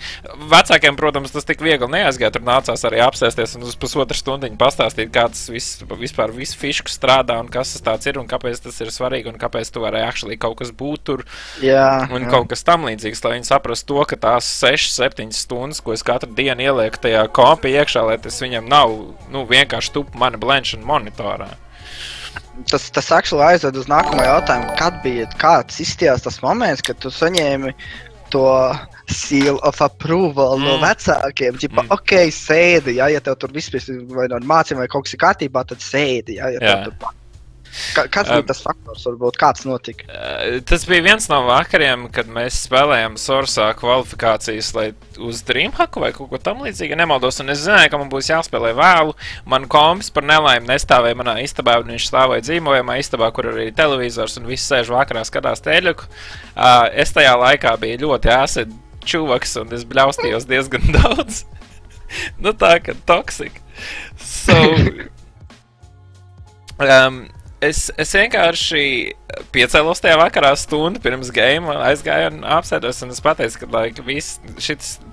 Vecākiem, protams, tas tik viegli neaizgāja. Tur nācās arī apsēsties un uz pusotru stundiņu pastāstīt, kā tas vispār visu fišku strādā un kas tas tāds ir un kāpēc tas ir svarīgi un kāpēc tu vari actually kaut kas būt tur un kaut kas tam līdzīgs, lai viņi saprastu to, ka tās 6-7 stundas, ko es katru dienu ielieku tajā kompi iekšā, lai tas viņam nav, vienkārši tup mani blenšana monitorā. Tas actually aizved uz nākamo jautājumu, kāds izstījās tas moments, kad tu saņēmi to seal of approval no vecākiem, sēdi, ja tev tur vispār vai no mācījumiem vai kaut kas ir kārtībā, tad sēdi, ja tev tur Kāds bija tas faktors, varbūt kāds notika? Tas bija viens no vakariem, kad mēs spēlējām Sorsā kvalifikācijas uz Dreamhacku vai kaut ko tam līdzīgi, nemaldos, un es zināju, ka man būs jāspēlē vēlu. Man kompis par nelaimi nestāvēja manā istabā, un viņš stāvēja dzīvojamā istabā, kur arī televizors un viss sēž vakarā skatās teļuku. Es tajā laikā biju ļoti āsed čuvaks, un es bļaustījos diezgan daudz. Tā, ka toksik. So... Es vienkārši piecēlos tajā vakarā stundu pirms game, aizgāju un apsēdos, un es pateicu, ka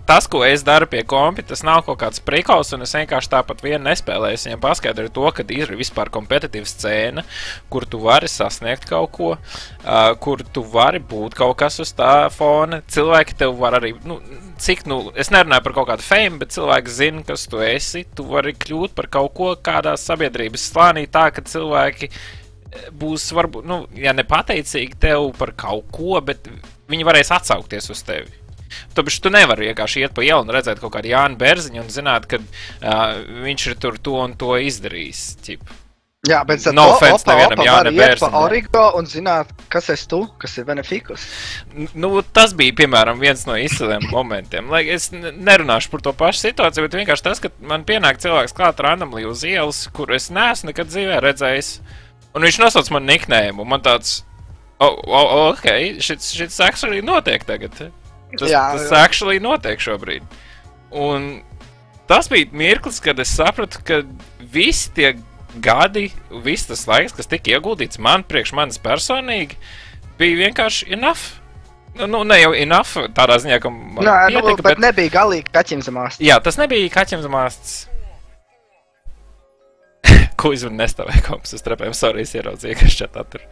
tas, ko es daru pie kompi, tas nav kaut kāds prikals, un es vienkārši tāpat vienu nespēlēju. Es viņiem paskaidroju to, ka ir vispār kompetitīva scēna, kur tu vari sasniegt kaut ko, kur tu vari būt kaut kas uz tā fona. Cilvēki tev var arī, es nerunāju par kaut kādu fame, bet cilvēki zina, kas tu esi. Tu vari kļūt par kaut ko kādā sabiedrības slānī tā, ka cilvēki būs, varbūt, ja nepateicīgi tev par kaut ko, bet viņi varēs atsaukties uz tevi. Tāpēc tu nevari vienkārši iet pa ielu un redzēt kaut kādu Jānu Berziņu un zināt, ka viņš ir tur to un to izdarījis. Jā, bet no offense nevienam Jāna Berziņu. Iet pa Origo un zināt, kas esi tu, kas ir benefikus. Tas bija, piemēram, viens no izciliem momentiem. Lai es nerunāšu par to pašu situāciju, bet vienkārši tas, ka man pienāk cilvēks klāt randomly uz ielas, kur es neesmu nekad dzīvē redzējis. Un viņš nosauc man nickname, un man tāds, ok, šis actually notiek tagad. Tas actually notiek šobrīd. Un tas bija mirklis, kad es sapratu, ka visi tie gadi, viss tas laiks, kas tika ieguldīts priekš manis personīgi, bija vienkārši enough. Ne jau enough tādā ziņā, ka man pietika, bet nebija galīgi kaķim zem āsts. Jā, tas nebija kaķim zem āsts. Ko izvar nestāvēja komps uz trepēm, sorry, es ieraudzīju, ka šķietā tur.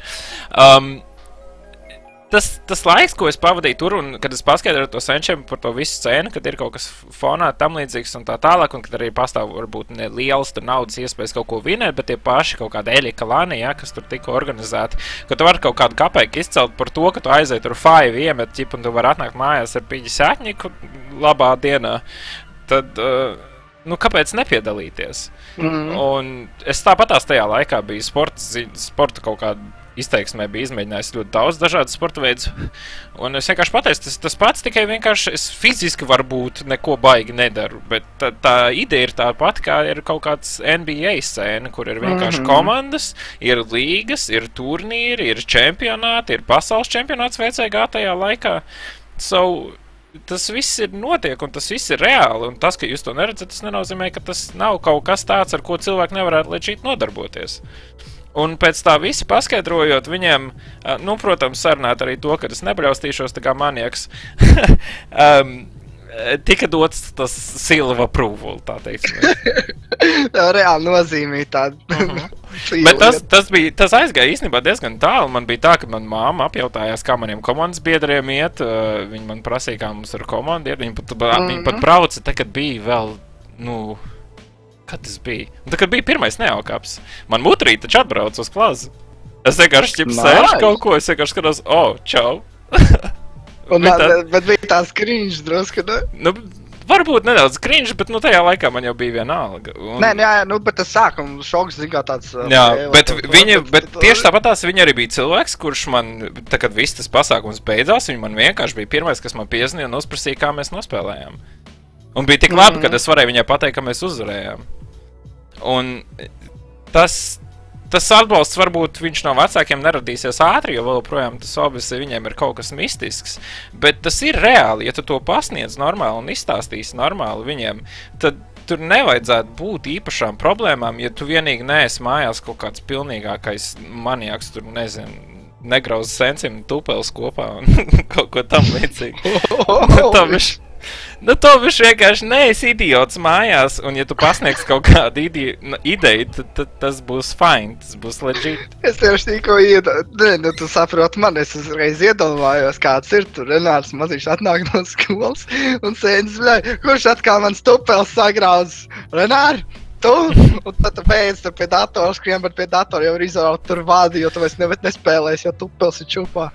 Tas laiks, ko es pavadīju tur, un kad es paskaidroju to senčiem par to visu scēnu, kad ir kaut kas fonā tam līdzīgs un tā tālāk, un kad arī pastāv varbūt ne lielas tur naudas iespējas kaut ko vinēt, bet tie paši kaut kāda Elika Lani, kas tur tika organizēti, ka tu vari kaut kādu kapeiku izcelt par to, ka tu aizēji tur 5 iemet, un tu vari atnākt mājās ar piģi sētņiku labā dienā. tad, kāpēc nepiedalīties? Un es tāpatās tajā laikā biju sporta kaut kāda izteiksmē bija izmēģinājis ļoti daudz dažādu sporta veidus, un es vienkārši pateicu, tas pats, tikai vienkārši es fiziski varbūt neko baigi nedaru, bet tā ideja ir tā pati, kā ir kaut kāds NBA scēna, kur ir vienkārši komandas, ir līgas, ir turnīri, ir čempionāti, ir pasaules čempionāts VCG tajā laikā. Tas viss ir notiek, un tas viss ir reāli, un tas, ka jūs to neredzat, tas nenozīmē, ka tas nav kaut kas tāds, ar ko cilvēki nevarētu līdz šīt nodarboties. Un pēc tā visi paskaidrojot viņiem, protams, sarunāt arī to, ka es nebļaustīšos tā kā manieks, tika dots tas seal of approval, tā teiksim. Tā reāli nozīmī tādu. Bet tas aizgāja īstenībā diezgan tālu. Man bija tā, ka man māma apjautājās, kā maniem komandas biedriem iet. Viņi man prasīja, kā mums ar komandu iet. Viņi pat brauca, tā, kad bija vēl, kad tas bija? Tā, kad bija pirmais neaukaps. Man mutrīt taču atbrauc uz klasu. Es vienkārši sēžu kaut ko, es vienkārši skatos, čau. Bet bija tās cringe drusku, ne? Varbūt nedaudz cringe, bet tajā laikā man jau bija vienalga. Bet tas sākuma šoks, zin kā tāds... Jā, bet tieši tāpatās viņa arī bija cilvēks, kurš man, tā kad viss tas pasākums beidzās, viņa man vienkārši bija pirmais, kas man piezinīja un uzprasīja, kā mēs nospēlējām. Un bija tik labi, kad es varēju viņai pateikt, ka mēs uzvarējām. Un tas atbalsts varbūt viņš no vecākiem neradīsies ātri, jo vēl projām tas obvisi viņiem ir kaut kas mistisks. Bet tas ir reāli, ja tu to pasniedz normāli un izstāstīsi normāli viņiem, tad tur nevajadzētu būt īpašām problēmām, ja tu vienīgi neesi mājās kaut kāds pilnīgākais maniaks, tur nezinu, negrauz sensim tupels kopā un kaut ko tam līdzīgi. To viņš vienkārši neesi idiots mājās, un ja tu pasniegs kaut kādu ideju, tad tas būs fine, tas būs legit. Es tieši tikko tu saproti man, es uzreiz iedomājos, kāds ir tur. Renārs mazīši atnāk no skolas un sēdz, kurš atkal mans tupels sagrauz? Renāri? Tu? Un tad tu beidz pie datora, skrien, bet pie datora jau ir izraut tur vādi, jo tu vairs nespēlēs, jo tupels ir čupā.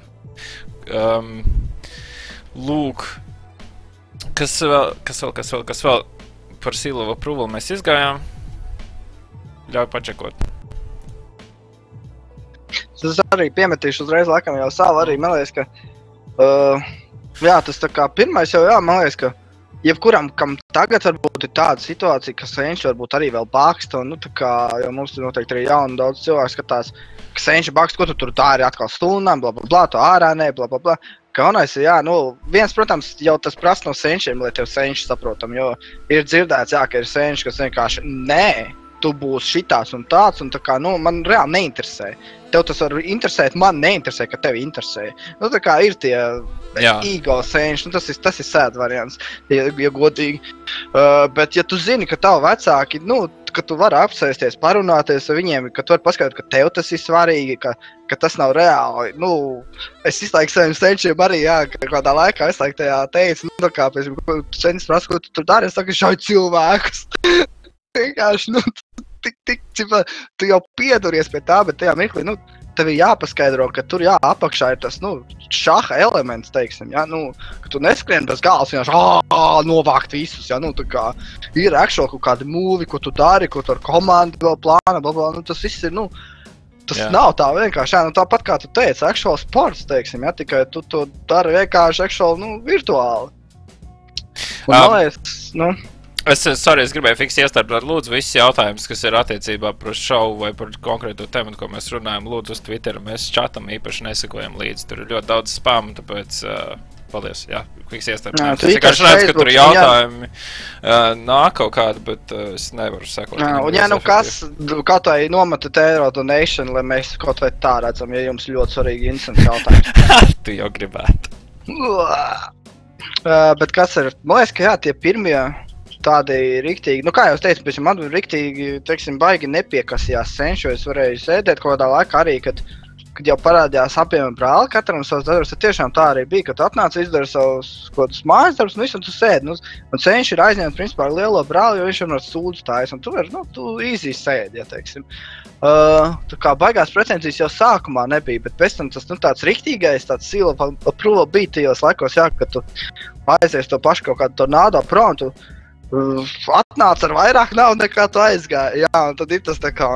Lūk. Kas vēl par seal of approval mēs izgājām? Ļauj pačekot. Es arī piemetīšu uzreiz, laikam jau savu arī, man liekas, ka tas tā kā pirmais jau, man liekas, ka jebkuram, kam tagad varbūt ir tāda situācija, ka senči varbūt arī vēl baksta, un tā kā, jo mums ir noteikti arī jauni daudz cilvēku skatās, ka senči baksta, ko tu tur dari atkal stundām, blablabla, to ārā nē, blablabla. Kaunais, viens, protams, jau tas prasa no senčiem, lai tev senči saprotam, jo ir dzirdēts, ka ir senči, kas vienkārši, nē, tu būsi šitāds un tāds, un tā kā, man reāli neinteresē. Tev tas var interesēt, man neinteresē, ka tevi interesē. Tā kā ir tie ego senči, tas ir sad variants, ja godīgi. Bet ja tu zini, ka tavi vecāki, ka tu vari apsēsties, parunāties ar viņiem, ka tu vari paskaidrot, ka tev tas ir svarīgi, ka tas nav reāli. Es izlaiku saviem senčiem arī, kādā laikā es laiku tajā teicu, kā pēc senčs prasa, ko tu tur dari, es saku, šauj cilvēkus. Vienkārši, tu jau pieduries pie tā, bet tajā mirklī, tev ir jāpaskaidro, ka tur apakšā ir tas, šaha elements, teiksim, ka tu neskrien bez gāles, vienkārši, novākt visus, tā kā ir actual kaut kādi mūvi, ko tu dari, ko tu ar komandu vēl plāna, blablabla, tas viss ir, tas nav tā vienkārši, tāpat kā tu teici, actual sports, teiksim, tikai tu to dari vienkārši actual, virtuāli. Un, man liekas, Es gribēju fiks iestarpēt, lūdzu, visus jautājumus, kas ir attiecībā par šovu vai par konkrēto tematu, ko mēs runājam, lūdzu uz Twitteru. Mēs čatam īpaši nesakojam līdzi. Tur ir ļoti daudz spamu, tāpēc paldies, fiks iestarpēt. Es vienkārši redzu, ka tur ir jautājumi nāk kaut kādi, bet es nevaru sekot. Un kas kaut vai nometat eiro donation, lai mēs kaut vai tā redzam, ja jums ļoti svarīgi interesants jautājums. Tu jau gribētu. Bet kas ir, man liekas, ka tie pirmie tādi riktīgi, kā jau es teicu, man riktīgi, teiksim, baigi nepiekasījās senču, es varēju sēdēt kaut kādā laikā arī, kad jau parādījās apiem brāli katram savus darbus, tad tiešām tā arī bija, kad atnāca izdara savus kaut kādus mājas darbus, un visu, un tu sēdi, un senči ir aizņemts, principā, ar lielo brāli, jo viņš jau no sūdzu stājas, un tu vari, tu easy sēdi, teiksim. Tā kā baigās precenzijas jau sākumā nebija, bet pēc tam tas, tāds riktīgais, tāds seal of approval bija tajos laikos, kad tu aizies to pašu kaut kādu tornado prom, atnāc ar vairāk naudu nekā tu aizgāji. Jā, un tad ir tas tā kā,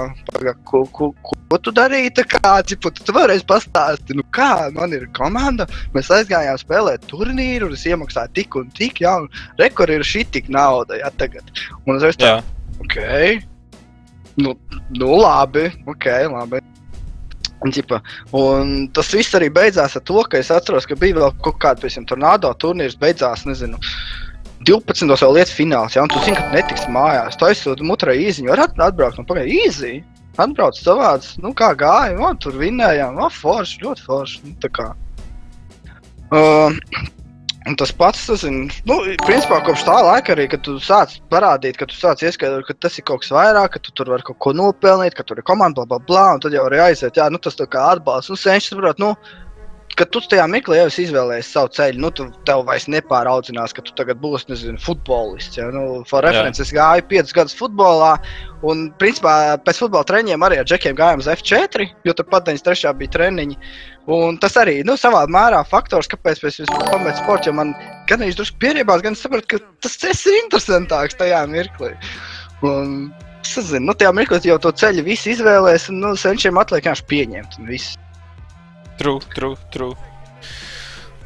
ko tu darīji tā kā, tu vēlreiz pastāsti, nu kā, man ir komanda, mēs aizgājām spēlēt turnīru, un es iemaksāju tik un tik, jā, un rekord ir šī tik nauda, jā, tagad. Un es reiz tā, okei, nu labi, labi. Un tas viss arī beidzās ar to, ka es atceros, ka bija vēl kaut kāda, piemēram, tornado turnīrs beidzās, nezinu, 12. vēl lietas fināls, ja, un tu zini, ka tu netiksi mājās. Tu aizsūti mutrai īziņu, var atbraukt un pagaid īzī. Atbrauc savāds, nu kā gāja, tur vinējām, forši, ļoti forši, nu tā kā. Un tas pats, tu zini, nu, principā kopš tā laika arī, kad tu sāc parādīt, ka tu sāc ieskaidrot, ka tas ir kaut kas vairāk, ka tu tur var kaut ko nopelnīt, ka tur ir komanda, blablabla, un tad jau arī aiziet, jā, nu tas tā kā atbalsts, nu senšs, saprot, nu, kad tu tajā meklē jau esi izvēlējies savu ceļu, nu, tev vairs nepāraudzinās, ka tu tagad būsi, nezinu, futbolists, ja, nu, for reference, es gāju 5 gadus futbolā, un, principā, pēc futbola treniņiem arī ar džekiem gājām uz F4, jo tur pat 93. bija treniņi, un tas arī, nu, savā mērā faktors, kāpēc pēc vispār pamet sportu, jo man gan viņš drusku pieriebās, gan sapratu, ka tas ceļš ir interesantāks tajā mirklī, un, es zinu, nu, tajā mirklī jau to ceļu visi izvēlēs, un, nu, senšiem atliek vienkārši pieņemt, un viss. True.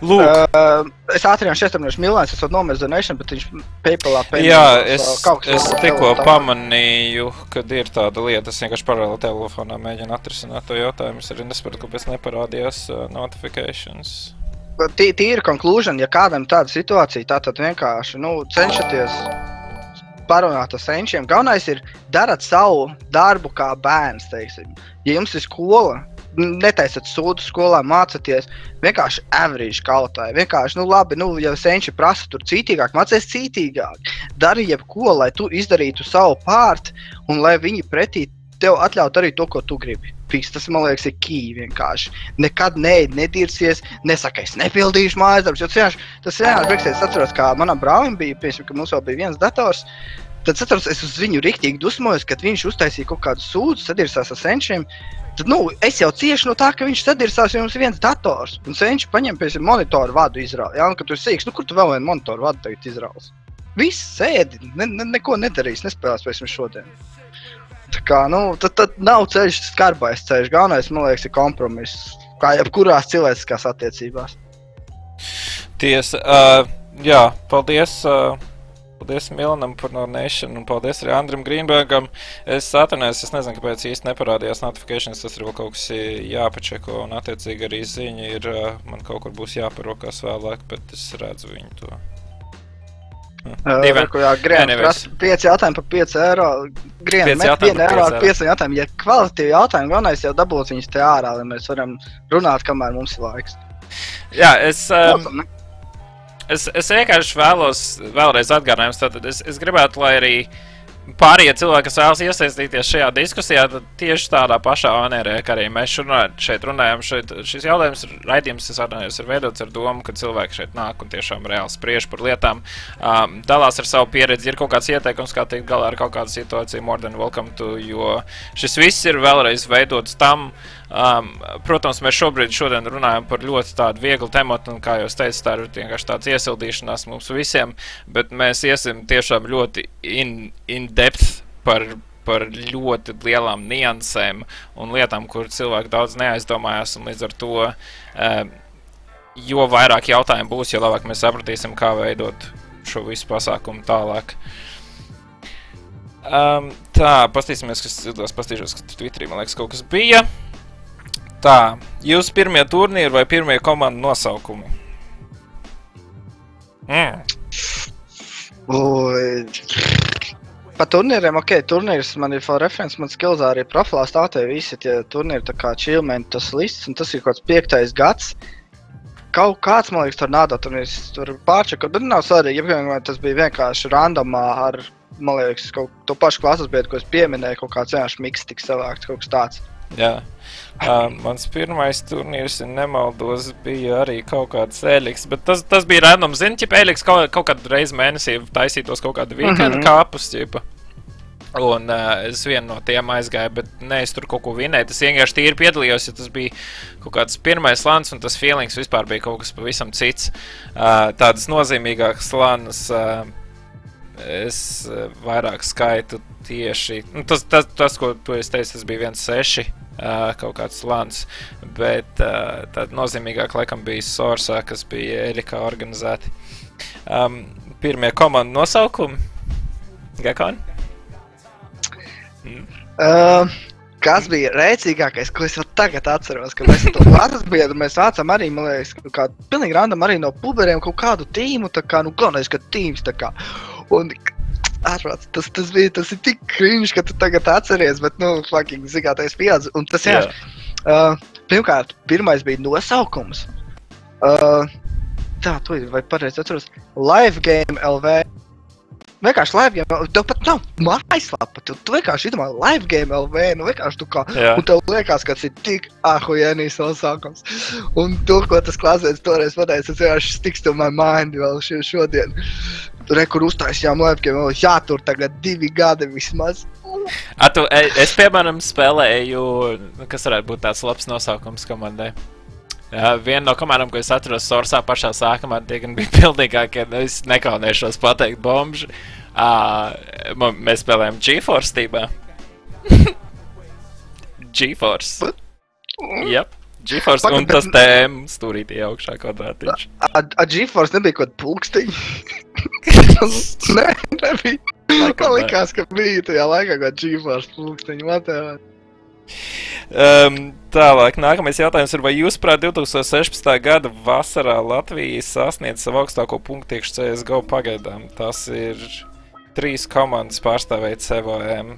Lūk. Es ātrījām 6 miljonus, es varu nomest donation, bet viņš PayPalā pēdējā. Jā, es tikko pamanīju, kad ir tāda lieta, es vienkārši paralēli telefonā mēģinu atrisināt to jautājumu, es arī nesapratu, kāpēc neparādījās notifications. Tīra conclusion, ja kādam tāda situācija, tātad vienkārši, nu, cenšaties parunāt ar senčiem. Galvenais ir darat savu darbu kā bērns, teiksim. Ja jums ir skola, netaisat sūdu skolā, mācaties, vienkārši average kautāji, vienkārši, nu labi, nu, ja senči prasa tur cītīgāk, mācies cītīgāk, dari jebko, lai tu izdarītu savu pārti, un lai viņi pretī tev atļaut arī to, ko tu gribi. Fiks, tas, man liekas, ir key vienkārši. Nekad nedirsies, nesaka, es nepildīšu mājas darbus, jo tas vienkārši beigsies, es atceros, kā manam brālim bija, piemēram, ka mums vēl bija viens dators, tad es atceros, es uz viņu riktīgi dusmojos, kad viņš uztaisīja kaut kādu sūdzu, sadirsās ar senčiem. Tad, nu, es jau cieši no tā, ka viņš sadirsās, jo mums ir viens dators. Un senči paņem, piemēram, monitoru vadu izrāli. Jā, un kad tu sīks, nu, kur tu vēl vienu monitoru vadu tagad izrālis? Viss sēdi, neko nedarīs, nespēlēs pēc mums šodien. Tā kā, nu, tad nav ceļš skarbais ceļš. Galvenais, man liekas, ir kompromiss. Kā jebkurās cilvēciskās attiecībās. Tiesa, jā, paldies. Paldies Milanam par donation un paldies arī Andrim Grīnbergam. Es atvainojos, es nezinu, kāpēc īsti neparādījās notifications, tas ir vēl kaut kas jāpačeko un attiecīgi arī ziņa ir, man kaut kur būs jāparokās vēlāk, bet es redzu viņu to. Grien, 5 jautājumi par 5 eiro. Grien, met 1 eiro ar 5 jautājumi. Ja kvalitīvi jautājumi, galvenais jau dabūt viņus te ārā, lai mēs varam runāt, kamēr mums ir laiks. Jā, Es vienkārši vēlreiz atgādinājums, tātad es gribētu, lai arī pārējie cilvēki, kas vēlas iesaistīties šajā diskusijā, tad tieši tādā pašā manierē, kā arī mēs šeit runājam, šis jautājums raidījums, es atvainojos, ir veidots ar domu, ka cilvēki šeit nāk un tiešām reāli spriež par lietām, dalās ar savu pieredzi, ir kaut kāds ieteikums, kā tikt galā ar kaut kādu situāciju, more than welcome to, jo šis viss ir vēlreiz veidots tam. Protams, mēs šodien runājam par ļoti tādu vieglu tematu, un kā jūs teicat, tā ir vienkārši tāds iesildīšanās mums visiem, bet mēs iesim tiešām ļoti in depth par ļoti lielām niansēm un lietām, kur cilvēki daudz neaizdomājās, un līdz ar to, jo vairāk jautājumu būs, jo labāk mēs sapratīsim, kā veidot šo visu pasākumu tālāk. Tā, pastīsimies, pastīšos, ka Twitterī, man liekas, kaut kas bija. Tā, jūs pirmie turnīri vai pirmie komandu nosaukumi? Pa turnīriem, turnīrs man ir for reference, man skillzā arī profilā stātē visi tie turnīri, tā kā Chillmentas lists, un tas ir kaut kāds 5. gads. Kaut kāds, man liekas, tornado turnīrs, tur pārčakot, bet nav svarīgi, ja tas bija vienkārši randomā ar, man liekas, kaut to pašu klases biedru, ko es pieminēju, kaut kāds vienkārši miks tik savākts, kaut kas tāds. Jā. Mans pirmais turnīrs, ja nemaldos, bija arī kaut kāds Eliks, bet tas bija random, zini, ķipa Eliks kaut kādu reizi mēnesī taisītos kaut kādu weekend kāpus, ķipa. Un es vienu no tiem aizgāju, bet ne, es tur kaut ko vinēju, tas vienkārši tīri piedalījos, jo tas bija kaut kāds pirmais lans, un tas feelings vispār bija kaut kas pavisam cits. Tādas nozīmīgākas lanas es vairāk skaitu tieši... Nu, tas, ko tu esi teicis, tas bija 1.6 kaut kāds slāns, bet tāda nozīmīgāk laikam bija Source'ā, kas bija Erikā organizēti. Pirmie komandu nosaukumi? Gekon? Kas bija rēcīgākais, ko es vēl tagad atceros, ka mēs to klasasbiedru, mēs vācam arī, man liekas, kā pilnīgi random arī no puberiem kaut kādu tīmu, tā kā, nu, galvenais, ka tīms, tā kā, un, ārprāt, tas ir tik cringe, ka tu tagad atceries, bet, nu, fucking, zigātais pieaudz, un tas jā, pirmkārt, pirmais bija nosaukums, tā, tu vai pareizi atceros, Live Game LV, vienkārši Live Game, tev pat nav mājaslapa, tu vienkārši idomā Live Game LV, nu vienkārši tu kā, un tev liekas, ka tas ir tik ahujenīs nosākums. Un to, ko tas klasēts toreiz pateica, tas vienkārši sticks to my mind vēl šodien. Kur uztaisījām Live Game, jātur tagad 2 gadi vismaz. Es, piemēram, spēlēju, kas varētu būt tāds labs nosaukums komandai. Viena no komandām, ko es atceros Source'ā pašā sākumā, tie gan bija pilnīgākie, es nekaunēšos pateikt bomži. Mēs spēlējam GeForce tīmā. GeForce. Jep, GeForce un tas TM stūrītī augšā kvadrātiņš. GeForce nebija kaut pulkstiņi? Nē, nebija. Man likās, ka bija tajā laikā kaut GeForce pulkstiņi, matēvā. Tālāk, nākamais jautājums ir, vai jūs prāt 2016. gada vasarā Latvija sasniedz savu augstāko punktu iekš CSGO pagaidām? Tas ir 3 komandas pārstāvēt CVM.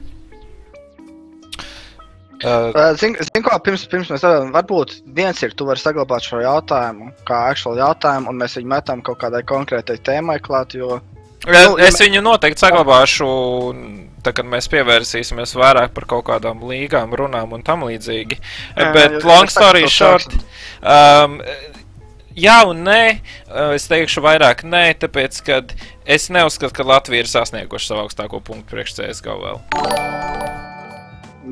Zin ko, pirms mēs varam, varbūt viens ir, tu vari saglabāt šo jautājumu, kā actual jautājumu, un mēs viņu metam kaut kādai konkrētai tēmai klāt, jo... Es viņu noteikti saglabāšu, tā, kad mēs pievērsīsimies vairāk par kaut kādām līgām, runām un tam līdzīgi. Bet long story short, jā un nē, es teikšu vairāk nē, tāpēc, kad es neuzskatu, ka Latvija ir sasnieguši savu augstāko punktu priekš CSGO vēl.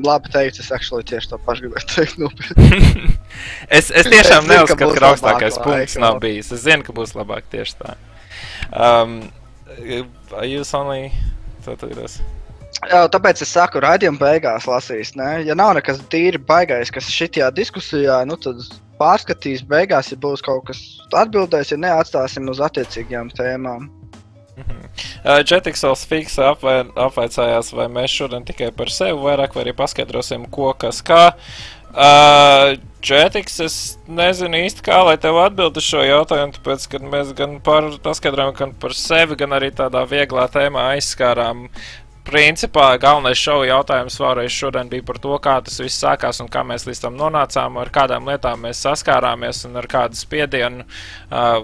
Labi teikt, es actually tieši to pašu gribētu teikt nopietni. Es tiešām neuzskatu, ka augstākais punkts nav bijis. Es zinu, ka būs labāk tieši tā. Jūs only... Jā, tāpēc es saku, raidījuma beigās lasīs, ne? Ja nav nekas tīri baigais, kas šitijā diskusijā, nu tad pārskatīs beigās, ja būs kaut kas atbildēs, ja neatstāsim uz attiecīgajām tēmām. Jetixels Fix apvaicājās, vai mēs šodien tikai par sevi vairāk, vai arī paskaidrosim, ko, kas, kā. Jetix, es nezinu īsti, kā lai tev atbild uz šo jautājumu, tāpēc, kad mēs gan paskaidrojam, gan par sevi, gan arī tādā vieglā tēmā aizskārām. Principā galvenais šovu jautājums vēlreiz šodien bija par to, kā tas viss sākās un kā mēs līdz tam nonācām, ar kādām lietām mēs saskārāmies un ar kādu spiedienu,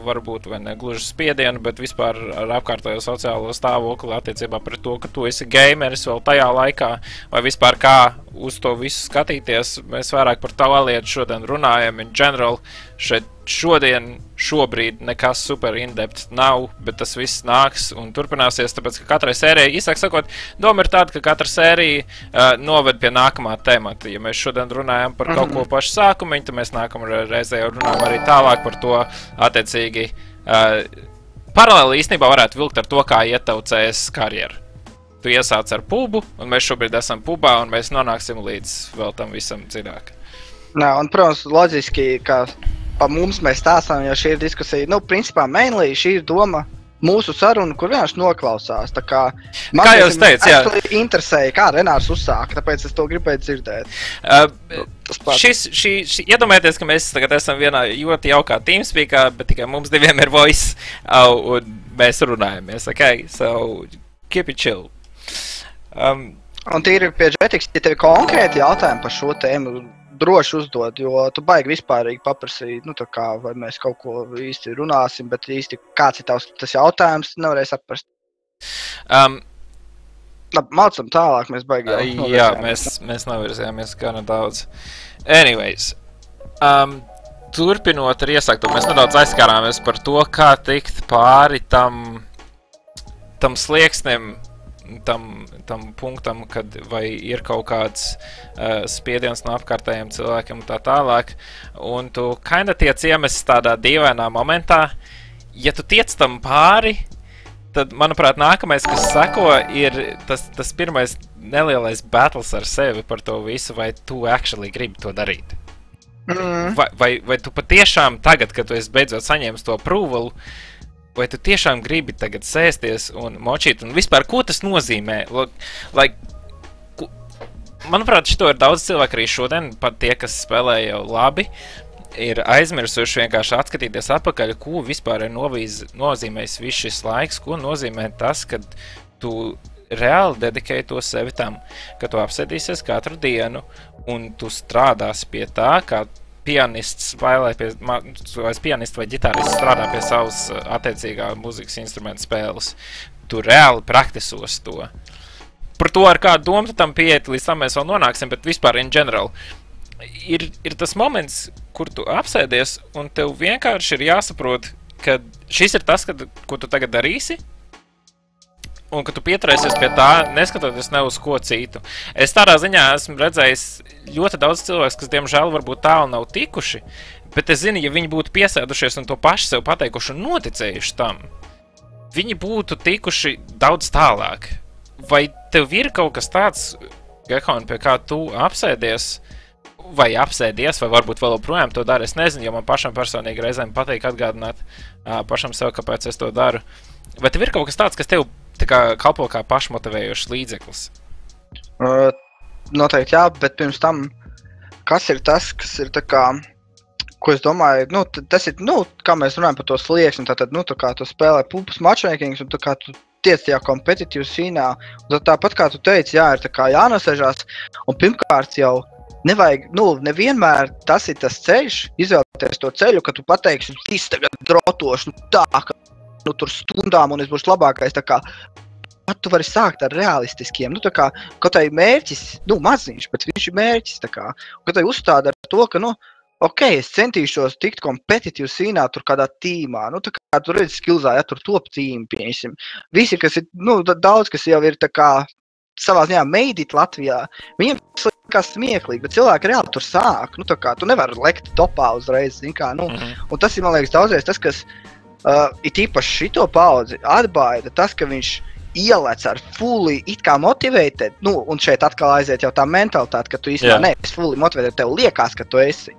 varbūt vai ne gluži spiedienu, bet vispār ar apkārtējo sociālo stāvokli attiecībā pret to, ka tu esi gameris vēl tajā laikā, vai vispār kā uz to visu skatīties. Mēs vairāk par tā lietu šodien runājam in general. Šobrīd nekas super in-depth nav, bet tas viss nāks un turpināsies, tāpēc, ka katrai sērijai, īsāk sakot, doma ir tāda, ka katra sērija noved pie nākamā temata. Ja mēs šodien runājam par kaut ko pašu sākumiņu, tad mēs nākamā reizē jau runājam arī tālāk par to attiecīgi. Paralēli īstenībā varētu vilkt ar to, kā iet tavu CS karjeru. Tu iesāc ar pubu, un mēs šobrīd esam pubā, un mēs nonāksim līdz vēl tam visam dziļāk. Nā, un, protams, loģiski, ka pa mums mēs stāstām, jo šī ir diskusija, nu, principā, mainly šī ir doma mūsu saruna, kur vienkārši noklausās, tā kā... Kā jau es teicu, jā. Man interesēja, kā Renārs uzsāka, tāpēc es to gribēju dzirdēt. Iedomājieties, ka mēs tagad esam vienā ļoti jaukā TeamSpeakā, bet tikai mums diviem ir voice, un mēs runājamies, ok? So, keep it chill. Un tīri pie Jetix, ja tevi konkrēti jautājumi par šo tēmu, droši uzdod, jo tu baigi vispārīgi paprasīt, nu tā kā, vai mēs kaut ko īsti runāsim, bet īsti kāds ir tas jautājums, nevarēs atprast. Mācam tālāk, mēs baigi jau. Jā, mēs novirzījāmies gana daudz. Anyways, turpinot ar iesāktu, mēs nedaudz aizskārāmies par to, kā tikt pāri tam slieksnim, tam punktam, kad vai ir kaut kāds spiediens no apkārtējiem cilvēkiem un tā tālāk, un tu kinda tiec iemests tādā dīvainā momentā. Ja tu tiec tam pāri, tad, manuprāt, nākamais, kas seko, ir tas pirmais nelielais battles ar sevi par to visu, vai tu actually gribi to darīt. Vai tu patiešām tagad, kad tu esi beidzot saņēmis to approval, vai tu tiešām gribi tagad sēsties un močīt, un vispār, ko tas nozīmē? Manuprāt, šito ir daudz cilvēku arī šodien, pat tie, kas spēlē jau labi, ir aizmirsuši vienkārši atskatīties atpakaļ, ko vispār ir nozīmējis viss šis laiks, ko nozīmē tas, kad tu reāli dedikēji to sevi tam, ka tu apsēdīsies katru dienu un tu strādās pie tā, kā pianists vai ģitārists strādā pie savas attiecīgā mūzikas instrumenta spēles. Tu reāli praktisos to. Par to, ar kādu domu tu tam pieiet, līdz tam mēs vēl nonāksim, bet vispār in general. Ir tas moments, kur tu apsēdies, un tev vienkārši ir jāsaprot, ka šis ir tas, ko tu tagad darīsi, un ka tu pieturēsies pie tā, neskatoties ne uz ko citu. Es tādā ziņā esmu redzējis ļoti daudz cilvēks, kas diemžēl varbūt tālu nav tikuši, bet es zinu, ja viņi būtu piesēdušies un to paši sev pateikuši un noticējuši tam, viņi būtu tikuši daudz tālāk. Vai tev ir kaut kas tāds, Gekon, pie kā tu apsēdies, vai varbūt vēl projām to dari, es nezinu, jo man pašam personīgi reizēm patīk atgādināt pašam sev, kāpēc es to daru. Vai tev ir kaut kas tāds, kas tev tā kā kalpo kā pašmotivējošs līdzeklis? Noteikti jā, bet pirms tam, kas ir tas, kas ir tā kā, ko es domāju, tas ir, kā mēs runājam par to slieksni, tātad, tā kā tu spēlē pulpas matchmakings, un tā kā tu tiec tajā kompetitīvu sīnā, un tāpat kā tu teici, jā, ir tā kā jānosēžās, un pirmkārt jau nevajag, nevienmēr tas ir tas ceļš, izvēlēties to ceļu, ka tu pateiksi, es tagad drotošu, tā, ka, tur stundām, un es būšu labākais, tā kā, tu vari sākt ar realistiskiem, tā kā, kaut tai mērķis, maziņš, bet viņš ir mērķis, tā kā, un kaut tai uzstāda ar to, ka, ok, es centīšos tikt kompetitīvu sīnā tur kādā tīmā, tā kā tu redzi skillzā, ja tur top tīmi, pieņemsim. Visi, kas ir, daudz, kas jau ir tā kā savā ziņā made it Latvijā, viņiem tas liekas smieklīgi, bet cilvēki reāli tur sāk, tā kā tu nevari lekt topā uzreiz, zin kā, un tas ir, man liekas, daudzreiz tas, kas it īpaši šito paudzi atbaida, tas, ka viņš ielec ar fully it kā motivated, un šeit atkal aiziet jau tā mentalitāte, ka tu īstenībā neesi fully motivated, tev liekas, ka tu esi.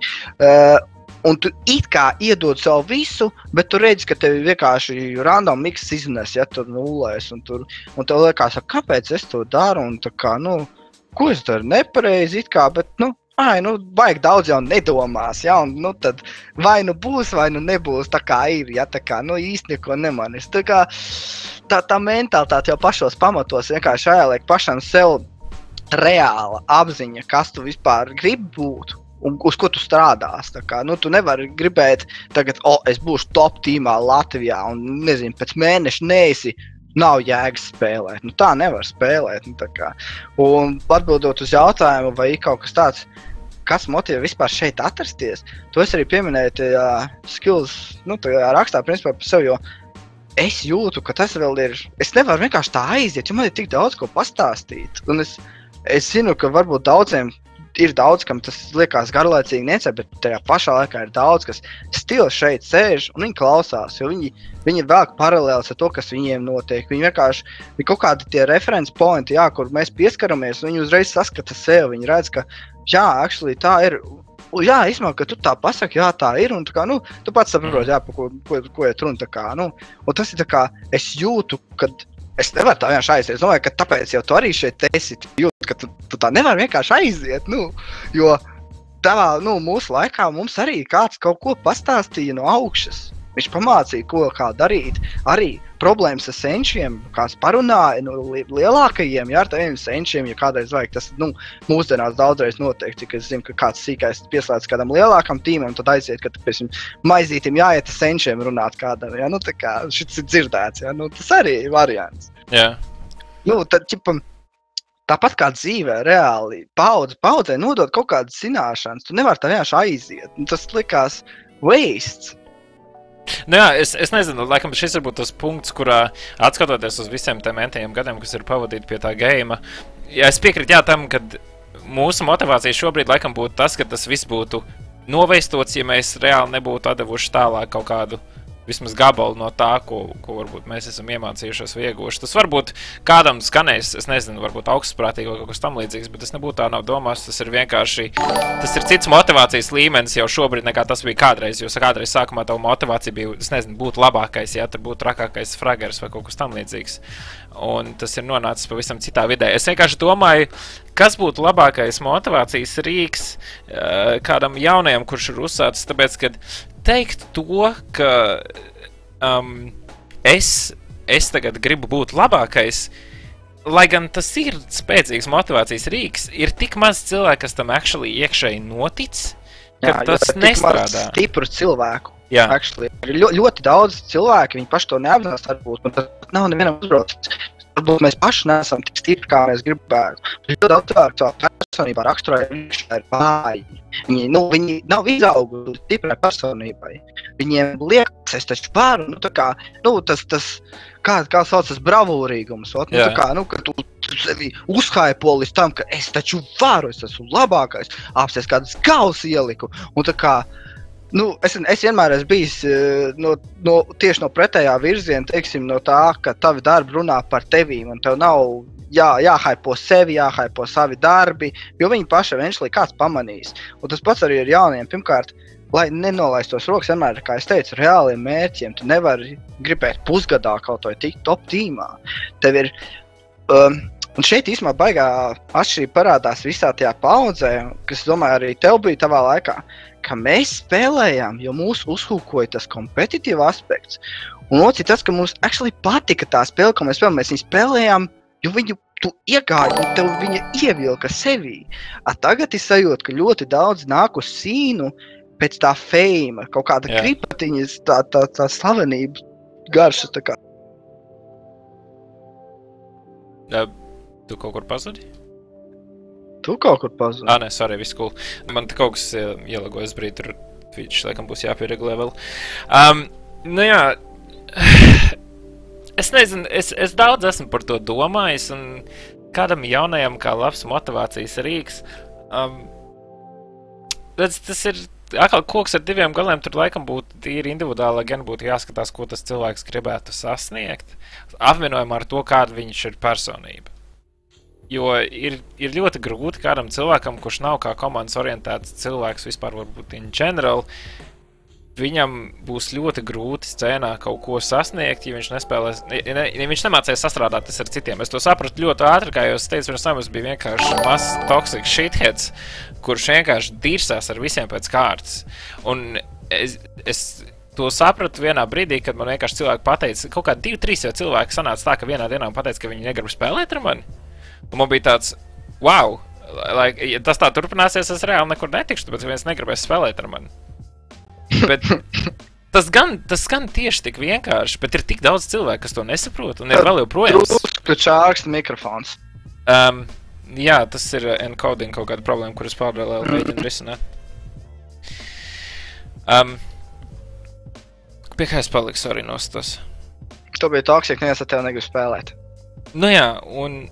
Un tu it kā iedod savu visu, bet tu redzi, ka tev vienkārši random mix iznes, ja tur nulēs, un tev liekas, kāpēc es to daru, un tā kā, ko es daru nepareizi it kā, bet, baigi daudz jau nedomās, ja, un tad vai būs, vai nebūs, tā kā ir, ja, tā kā, īsti neko nemanis. Tā kā tā mentalitāte jau pašos pamatos vienkārši jāieliek pašam sev reāla apziņa, kas tu vispār gribi būt un uz ko tu strādās. Tā kā, tu nevari gribēt tagad, es būšu top tīmā Latvijā un, nezinu, pēc mēneša neesi, nav jēgas spēlēt. Tā nevar spēlēt. Tā kā. Un atbildot uz jautājumu, vai ir kaut kas tāds, kas motivē vispār šeit atrasties, to es arī pieminēju tajā skills, tajā rakstā principā par sevi, jo es jūtu, ka tas vēl ir, es nevaru vienkārši tā aiziet, jo man ir tik daudz ko pastāstīt. Un es zinu, ka varbūt daudziem ir daudz, kam tas liekas garlaicīgi necer, bet tajā pašā laikā ir daudz, kas stils šeit sēž un viņi klausās, jo viņi velk paralēlis ar to, kas viņiem notiek. Viņi vienkārši, ir kaut kādi tie reference pointi, jā, kur mēs pieskaramies, un viņi uzreiz saskata sevi, viņi redz, ka jā, actually tā ir, jā, īstenībā, ka tu tā pasaki, jā, tā ir, un tā kā, tu pats saproti, jā, par ko iet runa, tā kā, un tas ir tā kā, es jūtu, kad es nevaru tā vienkārši aiziet. Es domāju, ka tāpēc jau tu arī šeit esi, jūt, ka tu tā nevari vienkārši aiziet, jo tavā, mūsu laikā mums arī kāds kaut ko pastāstīja no augšas. Viņš pamācīja, kā darīt. Arī problēmas ar senčiem, kāds parunāja lielākajiem, jā, ar taviem senčiem, ja kādreiz vajag, tas, mūsdienās daudzreiz notiek, cik es zinu, ka kāds sīkais pieslēdz kādam lielākam tīmam, tad aiziet, ka, piemēram, maizītim jāiet ar senčiem runāt kādam, jā, tā kā šis ir dzirdēts, jā, tas arī ir variants. Jā. Tad, ķipam, tāpat kā dzīvē, reāli, paudzē nodot kaut kādas zināšanas, tu nevari tā vienkārši aiziet, tas likās waste. Jā, es nezinu, laikam šis varbūt tas punkts, kurā atskatoties uz visiem tiem mentajiem gadiem, kas ir pavadīti pie tā geima, ja es piekrītu tam, kad mūsu motivācija šobrīd laikam būtu tas, ka tas viss būtu noveistots, ja mēs reāli nebūtu atdevuši tālāk kaut kādu vismaz gabalu no tā, ko varbūt mēs esam iemācījušies vai ieguvuši. Tas varbūt kādam skanēs, es nezinu, varbūt augstprātīgi vai kaut kas tam līdzīgs, bet tas nebūtu tā nav domās, tas ir vienkārši, tas ir cits motivācijas līmenis jau šobrīd nekā tas bija kādreiz, jo kādreiz sākumā tavu motivācija bija, es nezinu, būt labākais, ja tur būtu trakākais fragers vai kaut kas tam līdzīgs. Un tas ir nonācis pavisam citā vidē. Es vienkārši domāju, kas būtu labākais motivācijas rīks kādam jaunajam, kurš ir uzsācis, tāpēc, ka teikt to, ka es tagad gribu būt labākais, lai gan tas ir spēcīgs motivācijas rīks, ir tik maz cilvēku, kas tam actually iekšēji notic, ka tas nestrādā. Stipru cilvēku. Jā. Actually. Ir ļoti daudz cilvēku, viņi paši to neapzinās varbūt, un tas nav nevienam uzbraucis. Varbūt mēs paši neesam tik stipri, kā mēs gribētu. Ļoti daudz cilvēku savā personībā raksturē, viņš ir vāji. Viņi nav izauguši stiprai personībai. Viņiem liekas, es taču varu, tas kā sauc tas bravūrīgums, ka tu sevi uzhaipo līdz tam, ka es taču varu, es esmu labākais, apsies kādas galvas ieliku, un tā kā, es vienmēr esmu bijis tieši no pretējā virziena, teiksim, no tā, ka tavi darbi runā par tevīm, un tev nav jāhaipo sevi, jāhaipo savi darbi, jo viņi paši eventually kāds pamanīs. Un tas pats arī ir jauniem. Pirmkārt, lai nenolaistos rokas, vienmēr, kā es teicu, reāliem mērķiem, tu nevari gribēt pusgadā kaut vai tikt top tīmā. Tev ir, un šeit īsumā baigā atšķirība parādās visā tajā paudzē, kas, domāju, arī tev bija tavā laikā, ka mēs spēlējām, jo mūs uzhūkoja tas kompetitīva aspekts. Un otrs ir tas, ka mums actually patika tā spēle, ko mēs spēlējām, jo tu iegāji un tev viņa ievilka sevī. Tagad ir sajūta, ka ļoti daudz nāk uz sīnu pēc tā feima, kaut kāda kripatiņas, tā slavenības garša. Tā kā. Tu kaut kur pazudi? Tu kaut kur pazudi? Nē, sorry, viss cool. Man te kaut kas ielagojas brīd, tur Twitch, laikam būs jāpieregulē vēl. Jā, es nezinu, es daudz esmu par to domājis, un kādam jaunajam kā labs motivācijas rīks, tas ir atkal koks ar diviem galiem, tur laikam būtu tīri individuāli, gan būtu jāskatās, ko tas cilvēks gribētu sasniegt, apvienojumā ar to, kāda viņš ir personība. Jo ir ļoti grūti kādam cilvēkam, kurš nav kā komandas orientēts cilvēks vispār varbūt in general, viņam būs ļoti grūti scēnā kaut ko sasniegt, ja viņš nespēlēs, ja viņš nemācēs sastrādāt tas ar citiem. Es to sapratu ļoti ātri, kā jūs teicu, pirms tam es biju vienkārši mazs toxic shitheads, kurš vienkārši dirsās ar visiem pēc kārtas. Un es to sapratu vienā brīdī, kad man vienkārši cilvēki pateica, kaut kā 2-3 jau cilvēki sanāca tā, ka vienā dienā man pateica, ka viņi negrib spēlēt ar mani. Un man bija tāds, wow, ja tas tā turpināsies, es reāli nekur netikšu, tāpēc viens negribēs spēlēt ar mani. Bet tas gan tieši tik vienkārši, bet ir tik daudz cilvēku, kas to nesaprot, un ir vēl joprojām. Drusku čārkst mikrofons. Jā, tas ir encoding kaut kāda problēma, kuras pārvēlēli mēģina risināt. Pie kā es paliku, sorry, nostos? To bija toksik, neviens ar tevi negrib spēlēt. Jā, un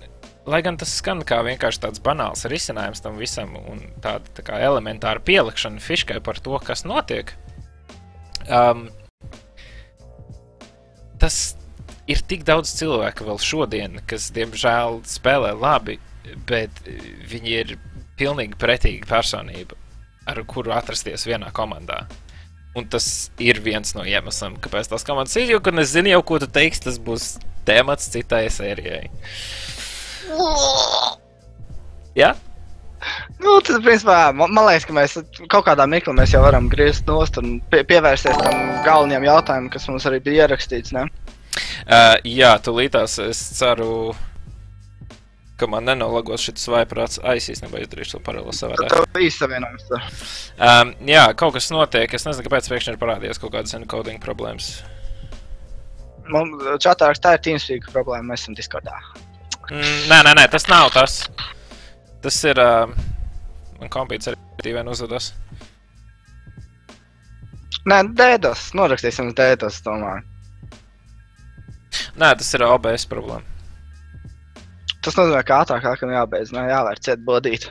lai gan tas skan kā vienkārši tāds banāls risinājums tam visam, un tāda tā kā elementāra pielikšana fiškai par to, kas notiek, tas ir tik daudz cilvēku vēl šodien, kas, diemžēl, spēlē labi, bet viņi ir pilnīgi pretīga personība, ar kuru atrasties vienā komandā. Un tas ir viens no iemesliem, kāpēc tās komandas izjūka, un es zinu jau, ko tu teiksi, tas būs temats citai sērijai. Jā? Tas, principā, man liekas, ka mēs kaut kādā mirklī mēs jau varam griezt nost un pievērsties tam galvenajam jautājumam, kas mums arī bija ierakstīts, ne? Jā, tūlītās es ceru, ka man nenolagos šitas vaiprāts. Es īstenībā izdarīšu to paralēli savādāk. Tev īsti savienojums tur. Jā, kaut kas notiek. Es nezinu, kāpēc pēkšņi ir parādījies kaut kādas encoding problēmas. Čatā rakstā ir TeamSpeak problēma, mēs esam Discordā. Nē, tas nav tas. Tas ir, man kompīts arī vien uzvedos. Nē, DDoS, norakstīsim DDoS, domāju. Nē, tas ir OBS problēma. Tas nozīmē, ka ātrāk laikam jābeidz, jāvēr ciet bodīt.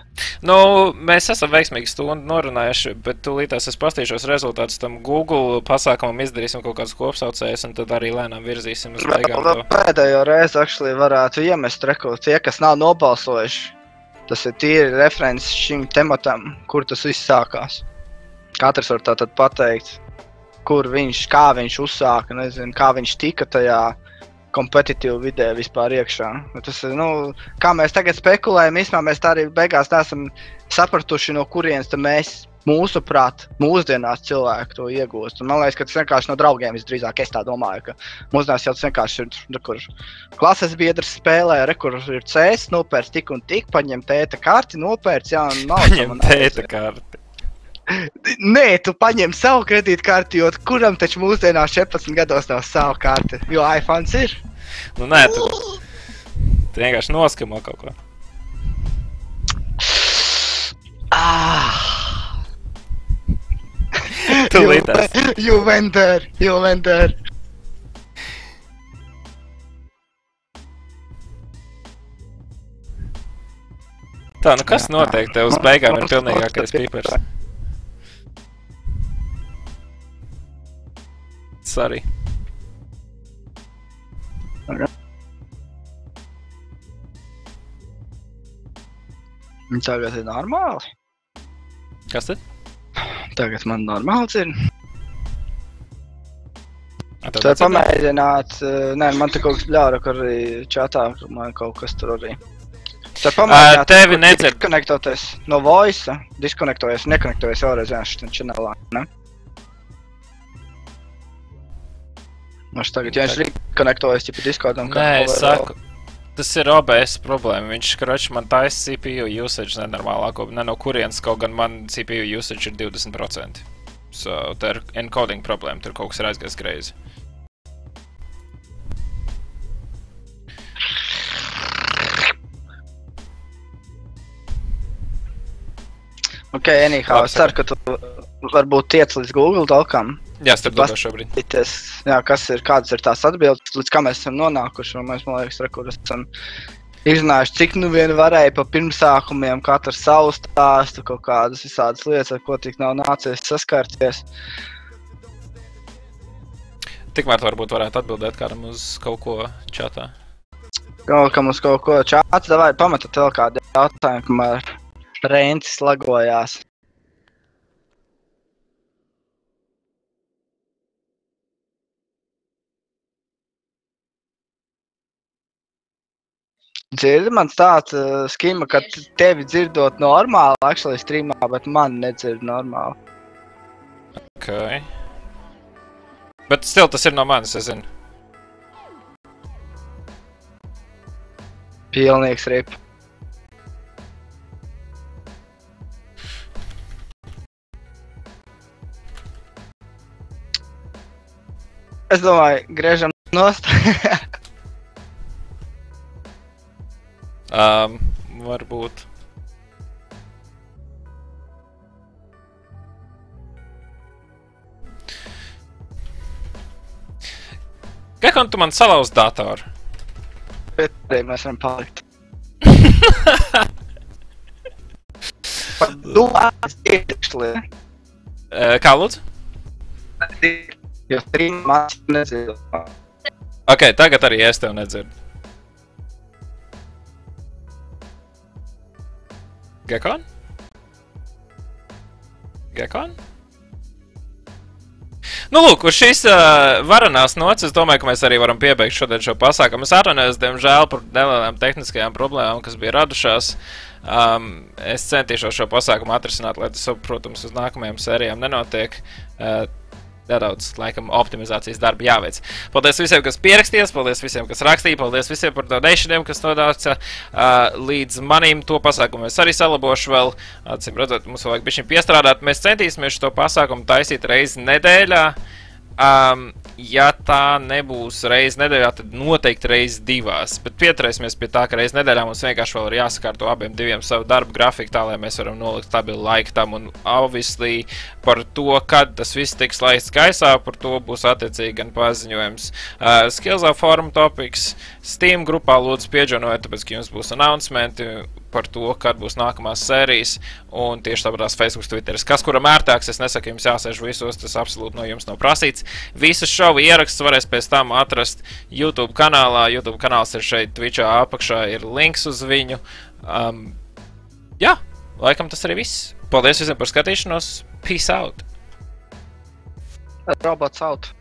Nu, mēs esam veiksmīgi stundu norunājuši, bet tūlītās es pastīšos rezultātus tam Google pasākumam, izdarīsim kaut kādus kopsaucējus, un tad arī lēnām virzīsim uz beigām to. Pēdējo reizi actually varētu iemest rekordu tie, kas nav nobalsojuši. Tas ir tīri references šim tematam, kur tas viss sākās. Katrs var tātad pateikt, kā viņš uzsāka, nezinu, kā viņš tika tajā kompetitīvu vidē vispār iekšā. Tas ir, kā mēs tagad spekulējam, īstenībā mēs tā arī beigās neesam sapratuši, no kurienes mēs, mūsuprāt, mūsdienās cilvēki to iegūst. Un man liekas, ka tas vienkārši no draugiem visdrīzāk, es tā domāju, ka mūsdienās jau tas vienkārši ir, kur klases biedrs spēlē, kur ir CS, nopērts tik un tik, paņem tēta karti, nopērts, jā, un nav. Paņem tēta karti. Nē, tu paņem savu kredītkarti, jo kuram taču mūsdienās 14 gados nav savu karti, jo iPhones ir. Nu nē, tu vienkārši noskamo kaut ko. Tu līdās. You went there. Tā, nu kas notiek? Tev uz beigām ir pilnīgākais pipers. Sorry. Tagad ir normāli. Kas tad? Tagad man normāls ir. Tad pamēģināt, man te kaut kas bļāra, kur arī čatā, man kaut kas tur arī. Tad pamēģināt, tevi nedzird. Diskonektoties no voice, nekonektojies vēlreiz vienkārši čanelā, ne? Viņš tagad, ja viņš rekonektojas, tipa Discordam, kā nē, es saku, tas ir OBS problēma. Viņš, kroči, man taisa CPU usage nenormālāko, ne no kurienes, kaut gan man CPU usage ir 20%. So, tā ir encoding problēma, tur kaut kas ir aizgājis greizi. Ok, anyhow, es ceru, ka tu varbūt tiec līdz Google Docam. Jā, es tur dodu šobrīd. Jā, kādas ir tās atbildes, līdz kā mēs esam nonākuši, un mēs, man liekas, kur esam izrunājuši, cik nu vien varēja pa pirmsākumiem katrs savu stāstu, kaut kādas visādas lietas, ar ko tik nav nācies saskarties. Tikmēr varbūt varētu atbildēt kādam uz kaut ko čatā. Kam uz kaut ko čāts, davai pametat vēl kādu jautājumu, kamēr Reincis lagojās. Dzirdi man tāds skima, ka tevi dzirdot normāli, actually streamā, bet man nedzird normāli. Ok. Bet still tas ir no manis, es zinu. Pilnīgs rip. Es domāju, griežam nost. Varbūt. Gekon, tu man salauz datoru? Bet arī mēs varam palikt. Par domās ietekšli. Kā lūdzu? Jo stream man nedzird. Ok, tagad arī es tev nedzirdu. Gekon? Gekon? Nu lūk, uz šīs varanās nots, es domāju, ka mēs arī varam piebeigt šodien šo pasākumu. Es atvainojos, diemžēl, par nelielām tehniskajām problēmām, kas bija radušās. Es centīšos šo pasākumu atrisināt, lai tas, protams, uz nākamajām sērijām nenotiek. Nedaudz, laikam, optimizācijas darbi jāveic. Paldies visiem, kas pierakstījās, paldies visiem, kas rakstīja, paldies visiem par donationiem, kas nodāca līdz manim. To pasākumu es arī salabošu vēl. Acīm redzot, mums vajag bišķiņ piestrādāt. Mēs centīsimies šo pasākumu taisīt reizi nedēļā. Ja tā nebūs reiz nedēļā, tad noteikti reiz divās. Bet pieturēsimies pie tā, ka reiz nedēļā mums vienkārši vēl ir jāsakārto abiem diviem savu darbu grafiku, tā lai mēs varam nolikt stabilu laiku tam. Un obviously par to, kad tas viss tiks laists gaisā, par to būs attiecīgi gan paziņojums. Skillzā forum topics, Steam grupā lūdzu pieģonojiet, tāpēc, ka jums būs announcementi par to, kad būs nākamās sērijas, un tieši tāpatās Facebook, Twitteris. Kas kuram ērtāks, es nesaku, jums jāsēž visos, tas absolūti no jums nav prasīts. Visas šovu ierakstus varēs pēc tam atrast YouTube kanālā. YouTube kanāls ir šeit Twitchā apakšā, ir links uz viņu. Jā, laikam tas arī viss. Paldies visiem par skatīšanos. Peace out! Robots out.